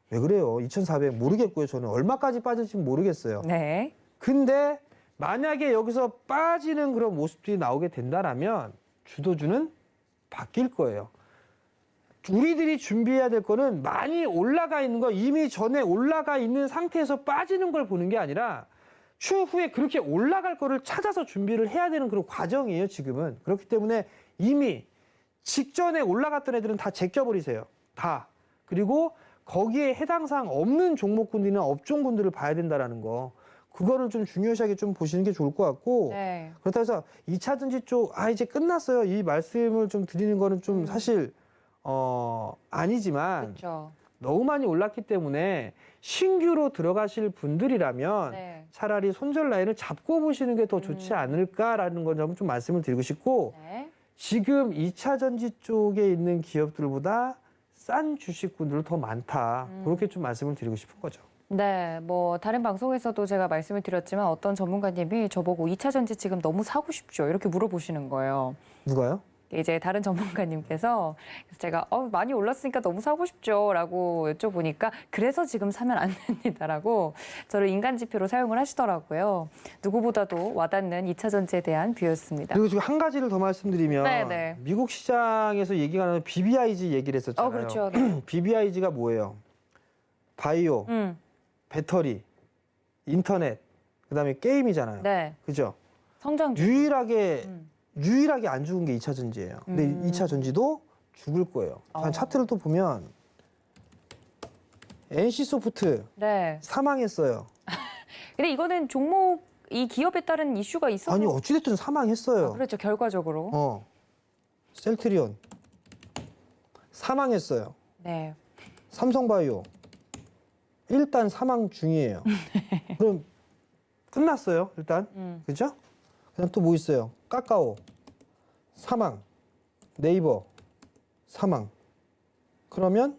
B: 왜 그래요? 2,400 모르겠고요. 저는 얼마까지 빠질지 모르겠어요.
A: 네.
B: 근데 만약에 여기서 빠지는 그런 모습들이 나오게 된다라면 주도주는 바뀔 거예요. 우리들이 준비해야 될 거는 많이 올라가 있는 거, 이미 전에 올라가 있는 상태에서 빠지는 걸 보는 게 아니라 추후에 그렇게 올라갈 거를 찾아서 준비를 해야 되는 그런 과정이에요, 지금은. 그렇기 때문에 이미 직전에 올라갔던 애들은 다 제껴버리세요. 다. 그리고 거기에 해당 사항 없는 종목군들이나 업종군들을 봐야 된다라는 거. 그거를 좀 중요시하게 좀 보시는 게 좋을 것 같고.
A: 네.
B: 그렇다고 해서 2차 전지 쪽, 이제 끝났어요. 이 말씀을 좀 드리는 거는 좀 사실, 아니지만.
A: 그렇죠.
B: 너무 많이 올랐기 때문에 신규로 들어가실 분들이라면
A: 네.
B: 차라리 손절 라인을 잡고 보시는 게 더 좋지 않을까라는 건 좀 말씀을 드리고 싶고
A: 네.
B: 지금 2차 전지 쪽에 있는 기업들보다 싼 주식군들도 더 많다. 그렇게 좀 말씀을 드리고 싶은 거죠.
A: 네, 뭐 다른 방송에서도 제가 말씀을 드렸지만 어떤 전문가님이 저보고 2차 전지 지금 너무 사고 싶죠? 이렇게 물어보시는 거예요.
B: 누가요?
A: 이제 다른 전문가님께서 그래서 제가 많이 올랐으니까 너무 사고 싶죠라고 여쭤보니까 그래서 지금 사면 안 됩니다라고 저를 인간 지표로 사용을 하시더라고요. 누구보다도 와닿는 2차 전지에 대한 뷰였습니다.
B: 그리고 지금 한 가지를 더 말씀드리면
A: 네네.
B: 미국 시장에서 얘기가 나는 BBIG 얘기를 했었잖아요.
A: 그렇죠. 네.
B: BBIG가 뭐예요? 바이오, 배터리, 인터넷, 그다음에 게임이잖아요.
A: 네.
B: 그죠?
A: 성장
B: 유일하게 유일하게 안 죽은 게 2차 전지예요. 근데 2차 전지도 죽을 거예요. 차트를 또 보면 NC소프트
A: 네.
B: 사망했어요.
A: 근데 이거는 종목 이 기업에 따른 이슈가 있어서
B: 아니 어찌됐든 사망했어요.
A: 그렇죠. 결과적으로.
B: 셀트리온 사망했어요.
A: 네.
B: 삼성바이오 일단 사망 중이에요. 그럼 끝났어요. 일단 그죠? 그다음 또 뭐 있어요? 카카오 사망, 네이버 사망. 그러면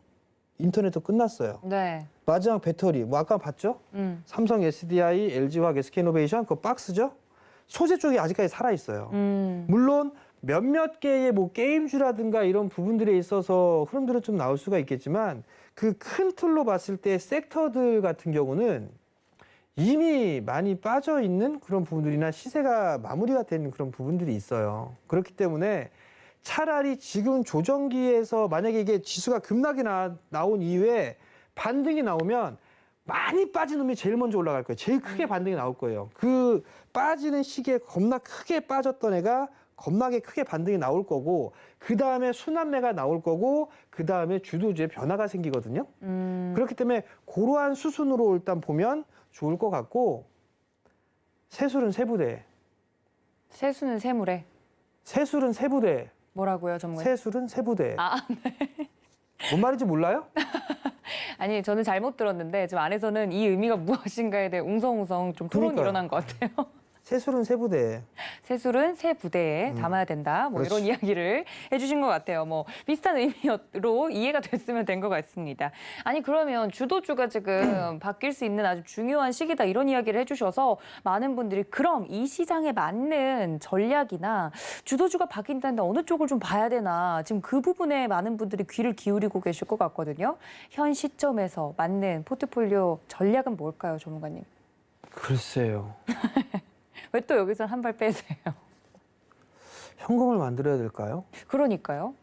B: 인터넷도 끝났어요.
A: 네.
B: 마지막 배터리 뭐 아까 봤죠? 삼성 SDI, LG화학, SK이노베이션 그거 박스죠? 소재 쪽이 아직까지 살아 있어요. 물론 몇몇 개의 뭐 게임주라든가 이런 부분들에 있어서 흐름들은 좀 나올 수가 있겠지만 그 큰 틀로 봤을 때 섹터들 같은 경우는 이미 많이 빠져 있는 그런 부분들이나 시세가 마무리가 된 그런 부분들이 있어요. 그렇기 때문에 차라리 지금 조정기에서 만약에 이게 지수가 급락이 나온 이후에 반등이 나오면 많이 빠진 놈이 제일 먼저 올라갈 거예요. 제일 크게 반등이 나올 거예요. 그 빠지는 시기에 겁나 크게 빠졌던 애가 겁나게 크게 반등이 나올 거고 그 다음에 순환매가 나올 거고 그 다음에 주도주의 변화가 생기거든요. 그렇기 때문에 그러한 수순으로 일단 보면 좋을 것 같고 세술은 세부대.
A: 세수는 세물에.
B: 세술은 세부대.
A: 뭐라고요, 전문가?
B: 세술은 세부대.
A: 아, 네.
B: 뭔 말인지 몰라요?
A: 아니, 저는 잘못 들었는데 지금 안에서는 이 의미가 무엇인가에 대해 웅성웅성 좀 토론이
B: 그러니까요.
A: 일어난 것 같아요.
B: 세술은 세부대.
A: 세술은 새 부대에 담아야 된다. 뭐 이런
B: 그렇지.
A: 이야기를 해주신 것 같아요. 뭐 비슷한 의미로 이해가 됐으면 된 것 같습니다. 아니 그러면 주도주가 지금 바뀔 수 있는 아주 중요한 시기다 이런 이야기를 해주셔서 많은 분들이 그럼 이 시장에 맞는 전략이나 주도주가 바뀐다는데 어느 쪽을 좀 봐야 되나 지금 그 부분에 많은 분들이 귀를 기울이고 계실 것 같거든요. 현 시점에서 맞는 포트폴리오 전략은 뭘까요, 전문가님?
B: 글쎄요.
A: 왜 또 여기서 한 발 빼세요?
B: 현금을 만들어야 될까요?
A: 그러니까요.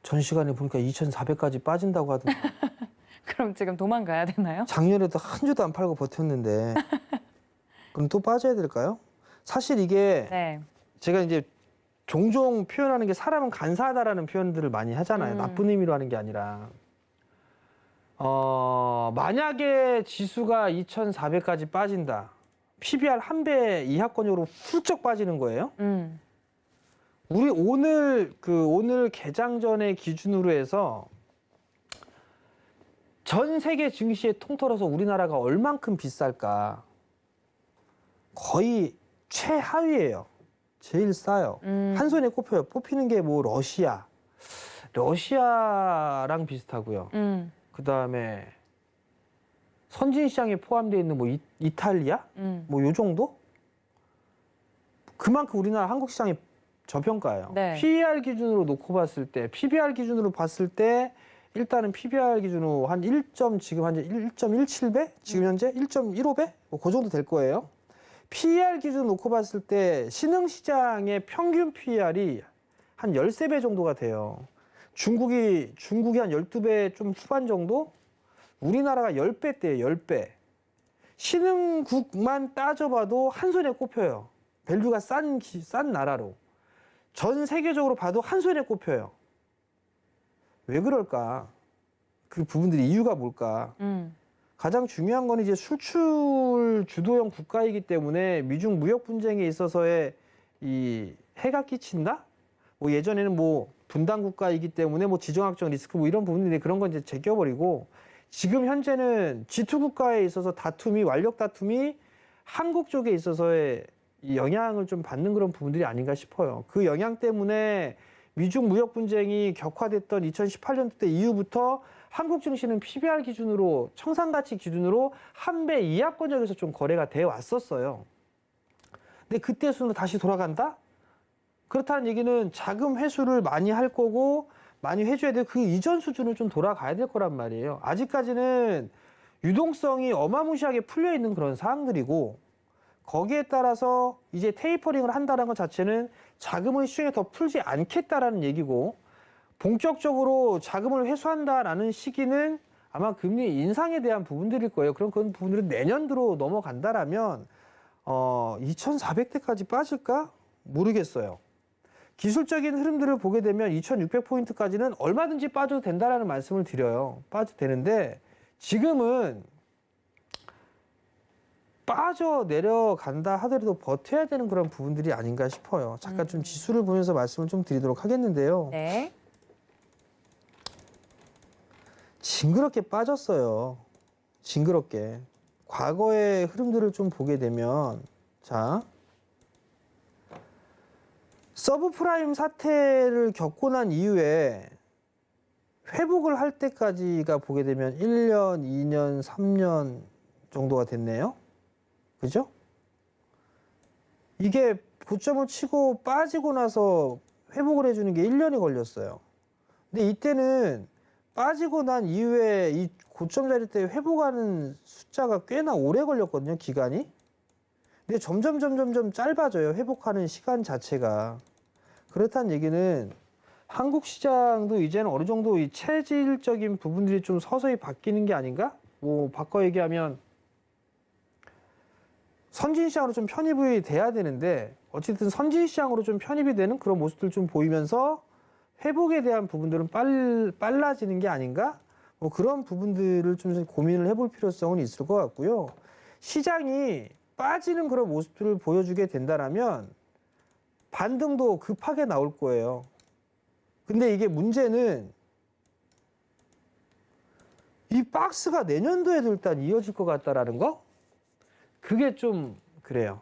B: 전 시간에 보니까 2,400까지 빠진다고 하던데
A: 그럼 지금 도망가야 되나요?
B: 작년에도 한 주도 안 팔고 버텼는데 그럼 또 빠져야 될까요? 사실 이게
A: 네.
B: 제가 이제 종종 표현하는 게 사람은 간사하다라는 표현들을 많이 하잖아요. 나쁜 의미로 하는 게 아니라 만약에 지수가 2,400까지 빠진다. PBR 한 배 이하권으로 훌쩍 빠지는 거예요. 우리 오늘 개장 전의 기준으로 해서 전 세계 증시에 통틀어서 우리나라가 얼만큼 비쌀까? 거의 최하위예요. 제일 싸요. 한 손에 꼽혀요. 뽑히는 게 뭐 러시아랑 비슷하고요. 그 다음에 선진 시장에 포함되어 있는 뭐 이탈리아 뭐 요 정도? 그만큼 우리나라 한국 시장이 저평가예요.
A: 네.
B: PER 기준으로 놓고 봤을 때, PBR 기준으로 봤을 때 일단은 PBR 기준으로 한 1.17배? 지금 현재 1.15배? 뭐 그 정도 될 거예요. PER 기준 놓고 봤을 때 신흥시장의 평균 PER이 한 13배 정도가 돼요. 중국이 한 12배 좀 후반 정도? 우리나라가 10배대예요, 10배. 신흥국만 따져봐도 한 손에 꼽혀요. 밸류가 싼 나라로. 전 세계적으로 봐도 한 손에 꼽혀요. 왜 그럴까? 그 부분들이 이유가 뭘까? 가장 중요한 건 이제 수출 주도형 국가이기 때문에 미중 무역 분쟁에 있어서의 이 해가 끼친다? 뭐 예전에는 뭐 분단 국가이기 때문에 뭐 지정학적 리스크 뭐 이런 부분들이 그런 건 이제 제껴버리고 지금 현재는 G2 국가에 있어서 완력 다툼이 한국 쪽에 있어서의 이 영향을 좀 받는 그런 부분들이 아닌가 싶어요. 그 영향 때문에 미중 무역 분쟁이 격화됐던 2018년도 때 이후부터 한국 증시는 PBR 기준으로 청산가치 기준으로 한 배 이하권역에서 좀 거래가 되어 왔었어요. 근데 그때 수는 다시 돌아간다? 그렇다는 얘기는 자금 회수를 많이 할 거고 많이 해줘야 돼요. 그 이전 수준은 좀 돌아가야 될 거란 말이에요. 아직까지는 유동성이 어마무시하게 풀려 있는 그런 상황들이고 거기에 따라서 이제 테이퍼링을 한다는 것 자체는 자금을 시중에 더 풀지 않겠다라는 얘기고 본격적으로 자금을 회수한다라는 시기는 아마 금리 인상에 대한 부분들일 거예요. 그럼 그런 부분들은 내년 들어 넘어간다라면 2,400대까지 빠질까? 모르겠어요. 기술적인 흐름들을 보게 되면 2600포인트까지는 얼마든지 빠져도 된다라는 말씀을 드려요. 빠져도 되는데 지금은 빠져 내려간다 하더라도 버텨야 되는 그런 부분들이 아닌가 싶어요. 잠깐 좀 지수를 보면서 말씀을 좀 드리도록 하겠는데요.
A: 네.
B: 징그럽게 빠졌어요. 징그럽게. 과거의 흐름들을 좀 보게 되면 자 서브프라임 사태를 겪고 난 이후에 회복을 할 때까지가 보게 되면 1년, 2년, 3년 정도가 됐네요. 그죠? 이게 고점을 치고 빠지고 나서 회복을 해주는 게 1년이 걸렸어요. 근데 이때는 빠지고 난 이후에 이 고점 자리 때 회복하는 숫자가 꽤나 오래 걸렸거든요, 기간이. 근데 점점 짧아져요, 회복하는 시간 자체가. 그렇다는 얘기는 한국 시장도 이제는 어느 정도 이 체질적인 부분들이 좀 서서히 바뀌는 게 아닌가? 뭐 바꿔 얘기하면 선진 시장으로 좀 편입이 돼야 되는데 어쨌든 선진 시장으로 좀 편입이 되는 그런 모습들 좀 보이면서 회복에 대한 부분들은 빨라지는 게 아닌가? 뭐 그런 부분들을 좀 고민을 해볼 필요성은 있을 것 같고요. 시장이 빠지는 그런 모습들을 보여주게 된다라면 반등도 급하게 나올 거예요. 근데 이게 문제는 이 박스가 내년도에도 일단 이어질 것 같다라는 거? 그게 좀 그래요.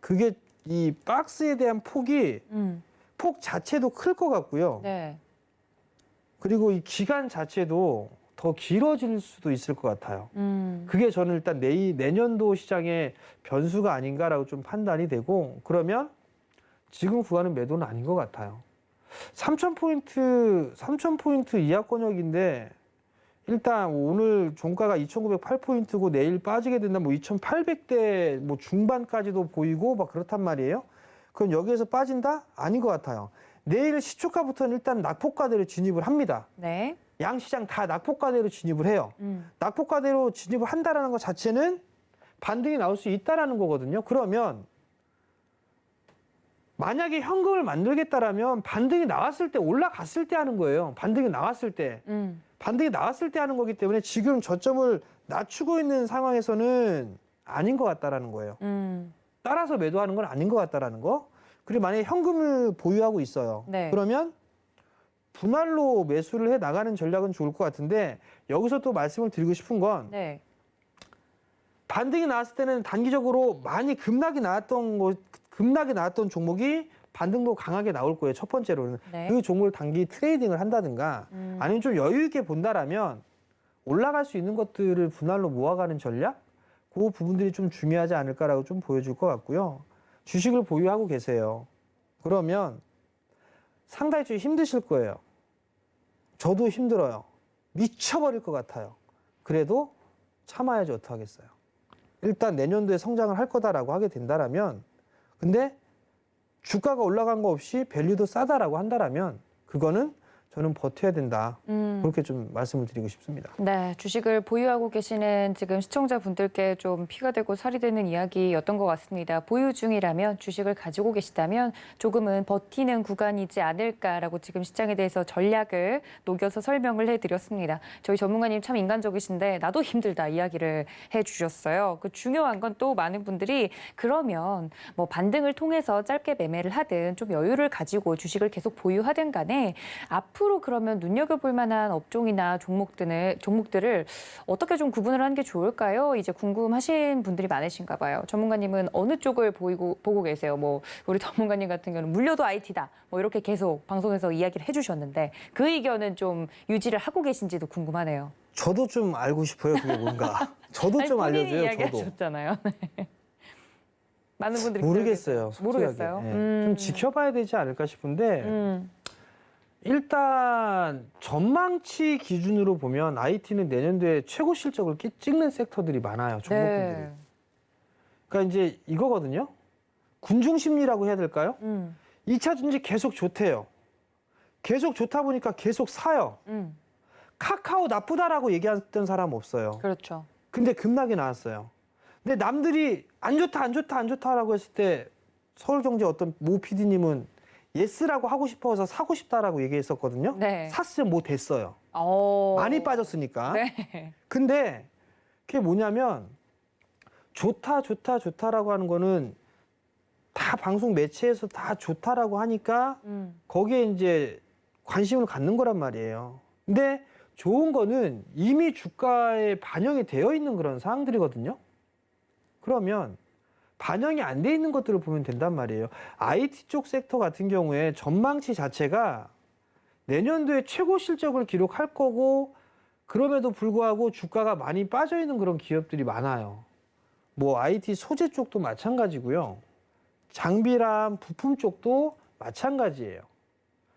B: 그게 이 박스에 대한 폭이 폭 자체도 클 것 같고요.
A: 네.
B: 그리고 이 기간 자체도 더 길어질 수도 있을 것 같아요. 그게 저는 일단 내년도 시장의 변수가 아닌가라고 좀 판단이 되고 그러면 지금 구간은 매도는 아닌 것 같아요. 3,000포인트 이하권역인데 일단 오늘 종가가 2,908포인트고 내일 빠지게 된다면 뭐 2,800대 뭐 중반까지도 보이고 막 그렇단 말이에요. 그럼 여기에서 빠진다? 아닌 것 같아요. 내일 시초가부터는 일단 낙폭가대로 진입을 합니다.
A: 네.
B: 양시장 다 낙폭가대로 진입을 해요. 낙폭가대로 진입을 한다라는 것 자체는 반등이 나올 수 있다라는 거거든요. 그러면 만약에 현금을 만들겠다라면 반등이 나왔을 때 올라갔을 때 하는 거예요. 반등이 나왔을 때. 반등이 나왔을 때 하는 거기 때문에 지금 저점을 낮추고 있는 상황에서는 아닌 것 같다라는 거예요. 따라서 매도하는 건 아닌 것 같다라는 거. 그리고 만약에 현금을 보유하고 있어요.
A: 네.
B: 그러면 분할로 매수를 해 나가는 전략은 좋을 것 같은데 여기서 또 말씀을 드리고 싶은 건
A: 네.
B: 반등이 나왔을 때는 단기적으로 많이 급락이 나왔던 종목이 반등도 강하게 나올 거예요. 첫 번째로는.
A: 네.
B: 그 종목을 단기 트레이딩을 한다든가 아니면 좀 여유 있게 본다라면 올라갈 수 있는 것들을 분할로 모아가는 전략? 그 부분들이 좀 중요하지 않을까라고 좀 보여줄 것 같고요. 주식을 보유하고 계세요. 그러면 상당히 좀 힘드실 거예요. 저도 힘들어요. 미쳐버릴 것 같아요. 그래도 참아야지 어떡하겠어요. 일단 내년도에 성장을 할 거다라고 하게 된다라면 근데 주가가 올라간 거 없이 밸류도 싸다라고 한다라면 그거는 저는 버텨야 된다. 그렇게 좀 말씀을 드리고 싶습니다.
A: 네, 주식을 보유하고 계시는 지금 시청자분들께 좀 피가 되고 살이 되는 이야기였던 것 같습니다. 보유 중이라면 주식을 가지고 계시다면 조금은 버티는 구간이지 않을까라고 지금 시장에 대해서 전략을 녹여서 설명을 해드렸습니다. 저희 전문가님 참 인간적이신데 나도 힘들다 이야기를 해주셨어요. 그 중요한 건 또 많은 분들이 그러면 뭐 반등을 통해서 짧게 매매를 하든 좀 여유를 가지고 주식을 계속 보유하든 간에 앞으로 그러면 눈여겨볼 만한 업종이나 종목들을 어떻게 좀 구분을 하는 게 좋을까요? 이제 궁금하신 분들이 많으신가 봐요. 전문가님은 어느 쪽을 보고 계세요? 뭐 우리 전문가님 같은 경우는 물려도 IT다. 뭐 이렇게 계속 방송에서 이야기를 해주셨는데 그 의견은 좀 유지를 하고 계신지도 궁금하네요.
B: 저도 좀 알고 싶어요. 그게 뭔가. 저도 좀 알려줘요.
A: 이야기
B: 저도.
A: 하셨잖아요. 네. 많은 분들이
B: 모르겠어요.
A: 모르겠어요.
B: 네. 좀 지켜봐야 되지 않을까 싶은데 일단 전망치 기준으로 보면 IT는 내년도에 최고 실적을 찍는 섹터들이 많아요. 종목들이.
A: 네.
B: 그러니까 이제 이거거든요. 군중 심리라고 해야 될까요? 2차 전지 계속 좋대요. 계속 좋다 보니까 계속 사요. 카카오 나쁘다라고 얘기했던 사람 없어요.
A: 그렇죠.
B: 근데 급락이 나왔어요. 근데 남들이 안 좋다라고 했을 때 서울경제 어떤 모 PD님은 예스라고 하고 싶어서 사고 싶다라고 얘기했었거든요.
A: 네.
B: 샀으면 뭐 됐어요.
A: 오.
B: 많이 빠졌으니까.
A: 네.
B: 근데 그게 뭐냐면 좋다라고 하는 거는 다 방송 매체에서 다 좋다라고 하니까 거기에 이제 관심을 갖는 거란 말이에요. 근데 좋은 거는 이미 주가에 반영이 되어 있는 그런 사항들이거든요. 그러면 반영이 안 돼 있는 것들을 보면 된단 말이에요. IT 쪽 섹터 같은 경우에 전망치 자체가 내년도에 최고 실적을 기록할 거고 그럼에도 불구하고 주가가 많이 빠져 있는 그런 기업들이 많아요. 뭐 IT 소재 쪽도 마찬가지고요. 장비랑 부품 쪽도 마찬가지예요.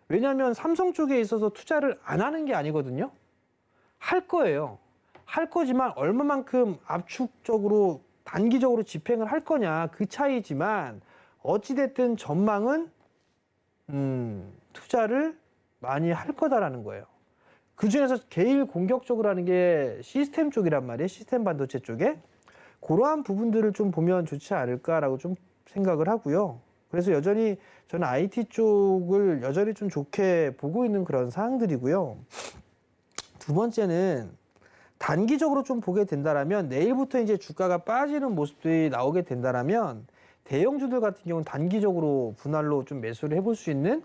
B: 왜냐하면 삼성 쪽에 있어서 투자를 안 하는 게 아니거든요. 할 거예요. 할 거지만 얼마만큼 압축적으로 단기적으로 집행을 할 거냐 그 차이지만 어찌됐든 전망은 투자를 많이 할 거다라는 거예요. 그중에서 제일 공격적으로 하는 게 시스템 쪽이란 말이에요. 시스템 반도체 쪽에. 그러한 부분들을 좀 보면 좋지 않을까라고 좀 생각을 하고요. 그래서 여전히 저는 IT 쪽을 여전히 좀 좋게 보고 있는 그런 사항들이고요. 두 번째는 단기적으로 좀 보게 된다라면 내일부터 이제 주가가 빠지는 모습들이 나오게 된다라면 대형주들 같은 경우는 단기적으로 분할로 좀 매수를 해볼 수 있는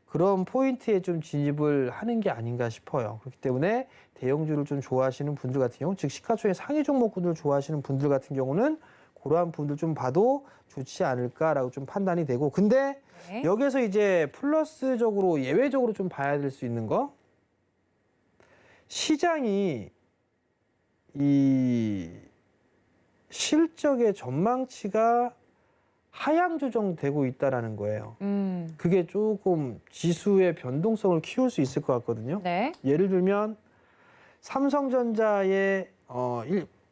B: 그런 포인트에 좀 진입을 하는 게 아닌가 싶어요. 그렇기 때문에 대형주를 좀 좋아하시는 분들 같은 경우, 즉 시가총액 상위 종목군을 좋아하시는 분들 같은 경우는 그러한 분들 좀 봐도 좋지 않을까라고 좀 판단이 되고, 근데
A: 네.
B: 여기서 이제 플러스적으로 예외적으로 좀 봐야 될 수 있는 거, 시장이 이 실적의 전망치가 하향 조정되고 있다라는 거예요. 그게 조금 지수의 변동성을 키울 수 있을 것 같거든요.
A: 네.
B: 예를 들면 삼성전자의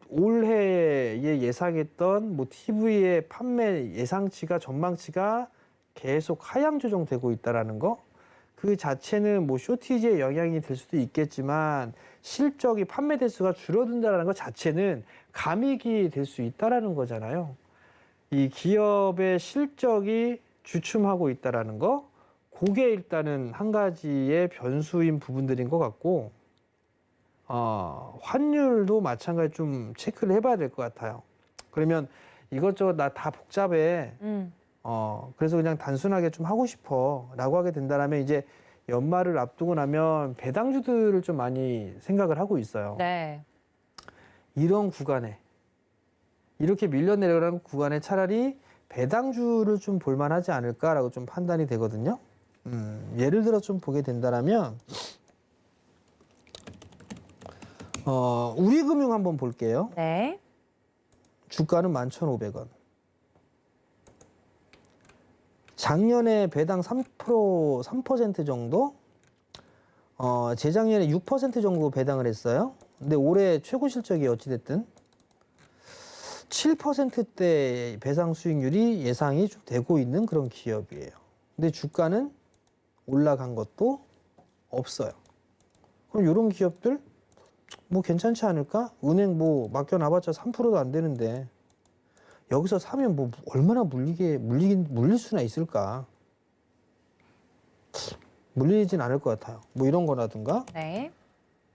B: 올해에 예상했던 뭐 TV의 판매 예상치가 전망치가 계속 하향 조정되고 있다라는 거. 그 자체는 뭐 쇼티지의 영향이 될 수도 있겠지만 실적이 판매 대수가 줄어든다라는 것 자체는 감익이 될 수 있다라는 거잖아요. 이 기업의 실적이 주춤하고 있다라는 거, 그게 일단은 한 가지의 변수인 부분들인 것 같고, 환율도 마찬가지 좀 체크를 해봐야 될 것 같아요. 그러면 이것저것 나 다 복잡해. 그래서 그냥 단순하게 좀 하고 싶어 라고 하게 된다면 이제 연말을 앞두고 나면 배당주들을 좀 많이 생각을 하고 있어요.
A: 네.
B: 이런 구간에 이렇게 밀려 내려가는 구간에 차라리 배당주를 좀 볼만하지 않을까라고 좀 판단이 되거든요. 예를 들어 좀 보게 된다면 우리금융 한번 볼게요.
A: 네.
B: 주가는 11,500원. 작년에 배당 3% 정도, 재작년에 6% 정도 배당을 했어요. 근데 올해 최고 실적이 어찌됐든 7%대 배당 수익률이 예상이 좀 되고 있는 그런 기업이에요. 근데 주가는 올라간 것도 없어요. 그럼 이런 기업들 뭐 괜찮지 않을까? 은행 뭐 맡겨놔봤자 3%도 안 되는데 여기서 사면 뭐 얼마나 물릴 수나 있을까? 물리진 않을 것 같아요. 뭐 이런 거라든가.
A: 네.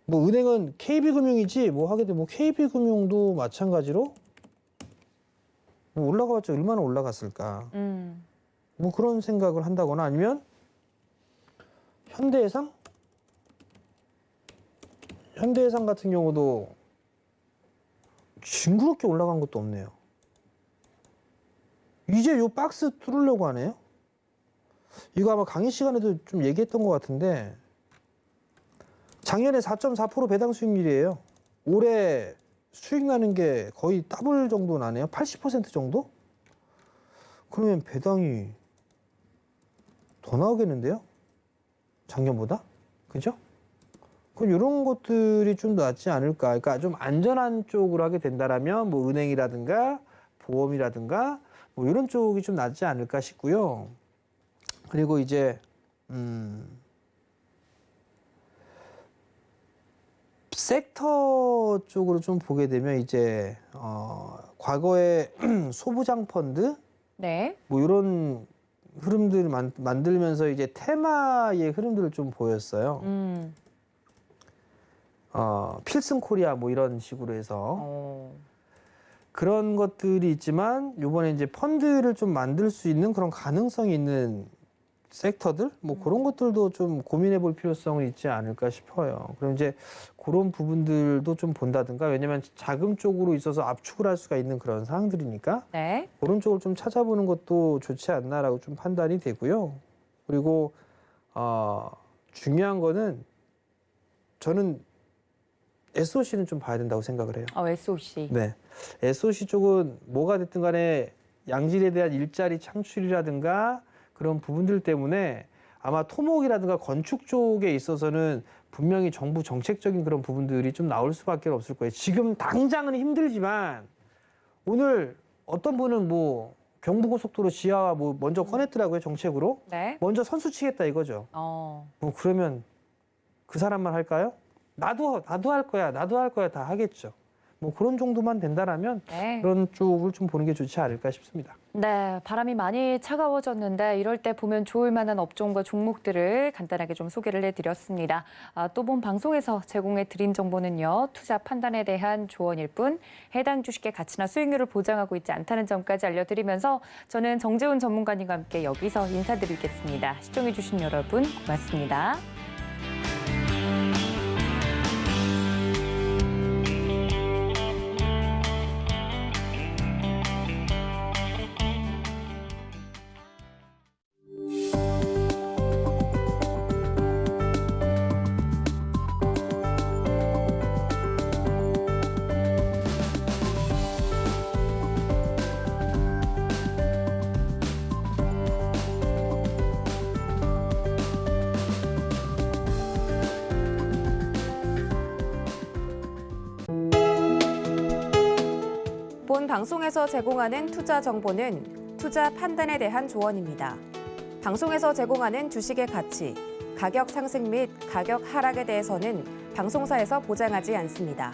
B: 뭐 은행은 KB금융이지 뭐 하게 되면 뭐 KB금융도 마찬가지로 뭐 올라가봤자 얼마나 올라갔을까? 뭐 그런 생각을 한다거나 아니면 현대해상 같은 경우도 징그럽게 올라간 것도 없네요. 이제 요 박스 뚫으려고 하네요. 이거 아마 강의 시간에도 좀 얘기했던 것 같은데 작년에 4.4% 배당 수익률이에요. 올해 수익 나는 게 거의 더블 정도 나네요. 80% 정도? 그러면 배당이 더 나오겠는데요? 작년보다? 그죠? 그럼 이런 것들이 좀 낫지 않을까. 그러니까 좀 안전한 쪽으로 하게 된다라면 뭐 은행이라든가 보험이라든가 뭐 이런 쪽이 좀 낫지 않을까 싶고요. 그리고 이제 섹터 쪽으로 좀 보게 되면 이제 과거에 소부장 펀드
A: 네.
B: 뭐 이런 흐름들을 만들면서 이제 테마의 흐름들을 좀 보였어요. 필승 코리아 뭐 이런 식으로 해서 그런 것들이 있지만 요번에 이제 펀드를 좀 만들 수 있는 그런 가능성이 있는 섹터들 뭐 그런 것들도 좀 고민해 볼 필요성이 있지 않을까 싶어요. 그럼 이제 그런 부분들도 좀 본다든가 왜냐면 자금 쪽으로 있어서 압축을 할 수가 있는 그런 상황들이니까
A: 네.
B: 그런 쪽을 좀 찾아보는 것도 좋지 않나라고 좀 판단이 되고요. 그리고 중요한 거는 저는 SOC는 좀 봐야 된다고 생각을 해요.
A: SOC.
B: 네. SOC 쪽은 뭐가 됐든 간에 양질에 대한 일자리 창출이라든가 그런 부분들 때문에 아마 토목이라든가 건축 쪽에 있어서는 분명히 정부 정책적인 그런 부분들이 좀 나올 수밖에 없을 거예요. 지금 당장은 힘들지만 오늘 어떤 분은 뭐 경부고속도로 지하화 뭐 먼저 꺼냈더라고요, 정책으로.
A: 네.
B: 먼저 선수 치겠다 이거죠. 뭐 그러면 그 사람만 할까요? 나도 할 거야, 나도 할 거야 다 하겠죠. 뭐 그런 정도만 된다라면
A: 네.
B: 그런 쪽을 좀 보는 게 좋지 않을까 싶습니다.
A: 네, 바람이 많이 차가워졌는데 이럴 때 보면 좋을 만한 업종과 종목들을 간단하게 좀 소개를 해드렸습니다. 또 본 방송에서 제공해 드린 정보는요. 투자 판단에 대한 조언일 뿐 해당 주식의 가치나 수익률을 보장하고 있지 않다는 점까지 알려드리면서 저는 정재훈 전문가님과 함께 여기서 인사드리겠습니다. 시청해 주신 여러분 고맙습니다.
C: 본 방송에서 제공하는 투자 정보는 투자 판단에 대한 조언입니다. 방송에서 제공하는 주식의 가치, 가격 상승 및 가격 하락에 대해서는 방송사에서 보장하지 않습니다.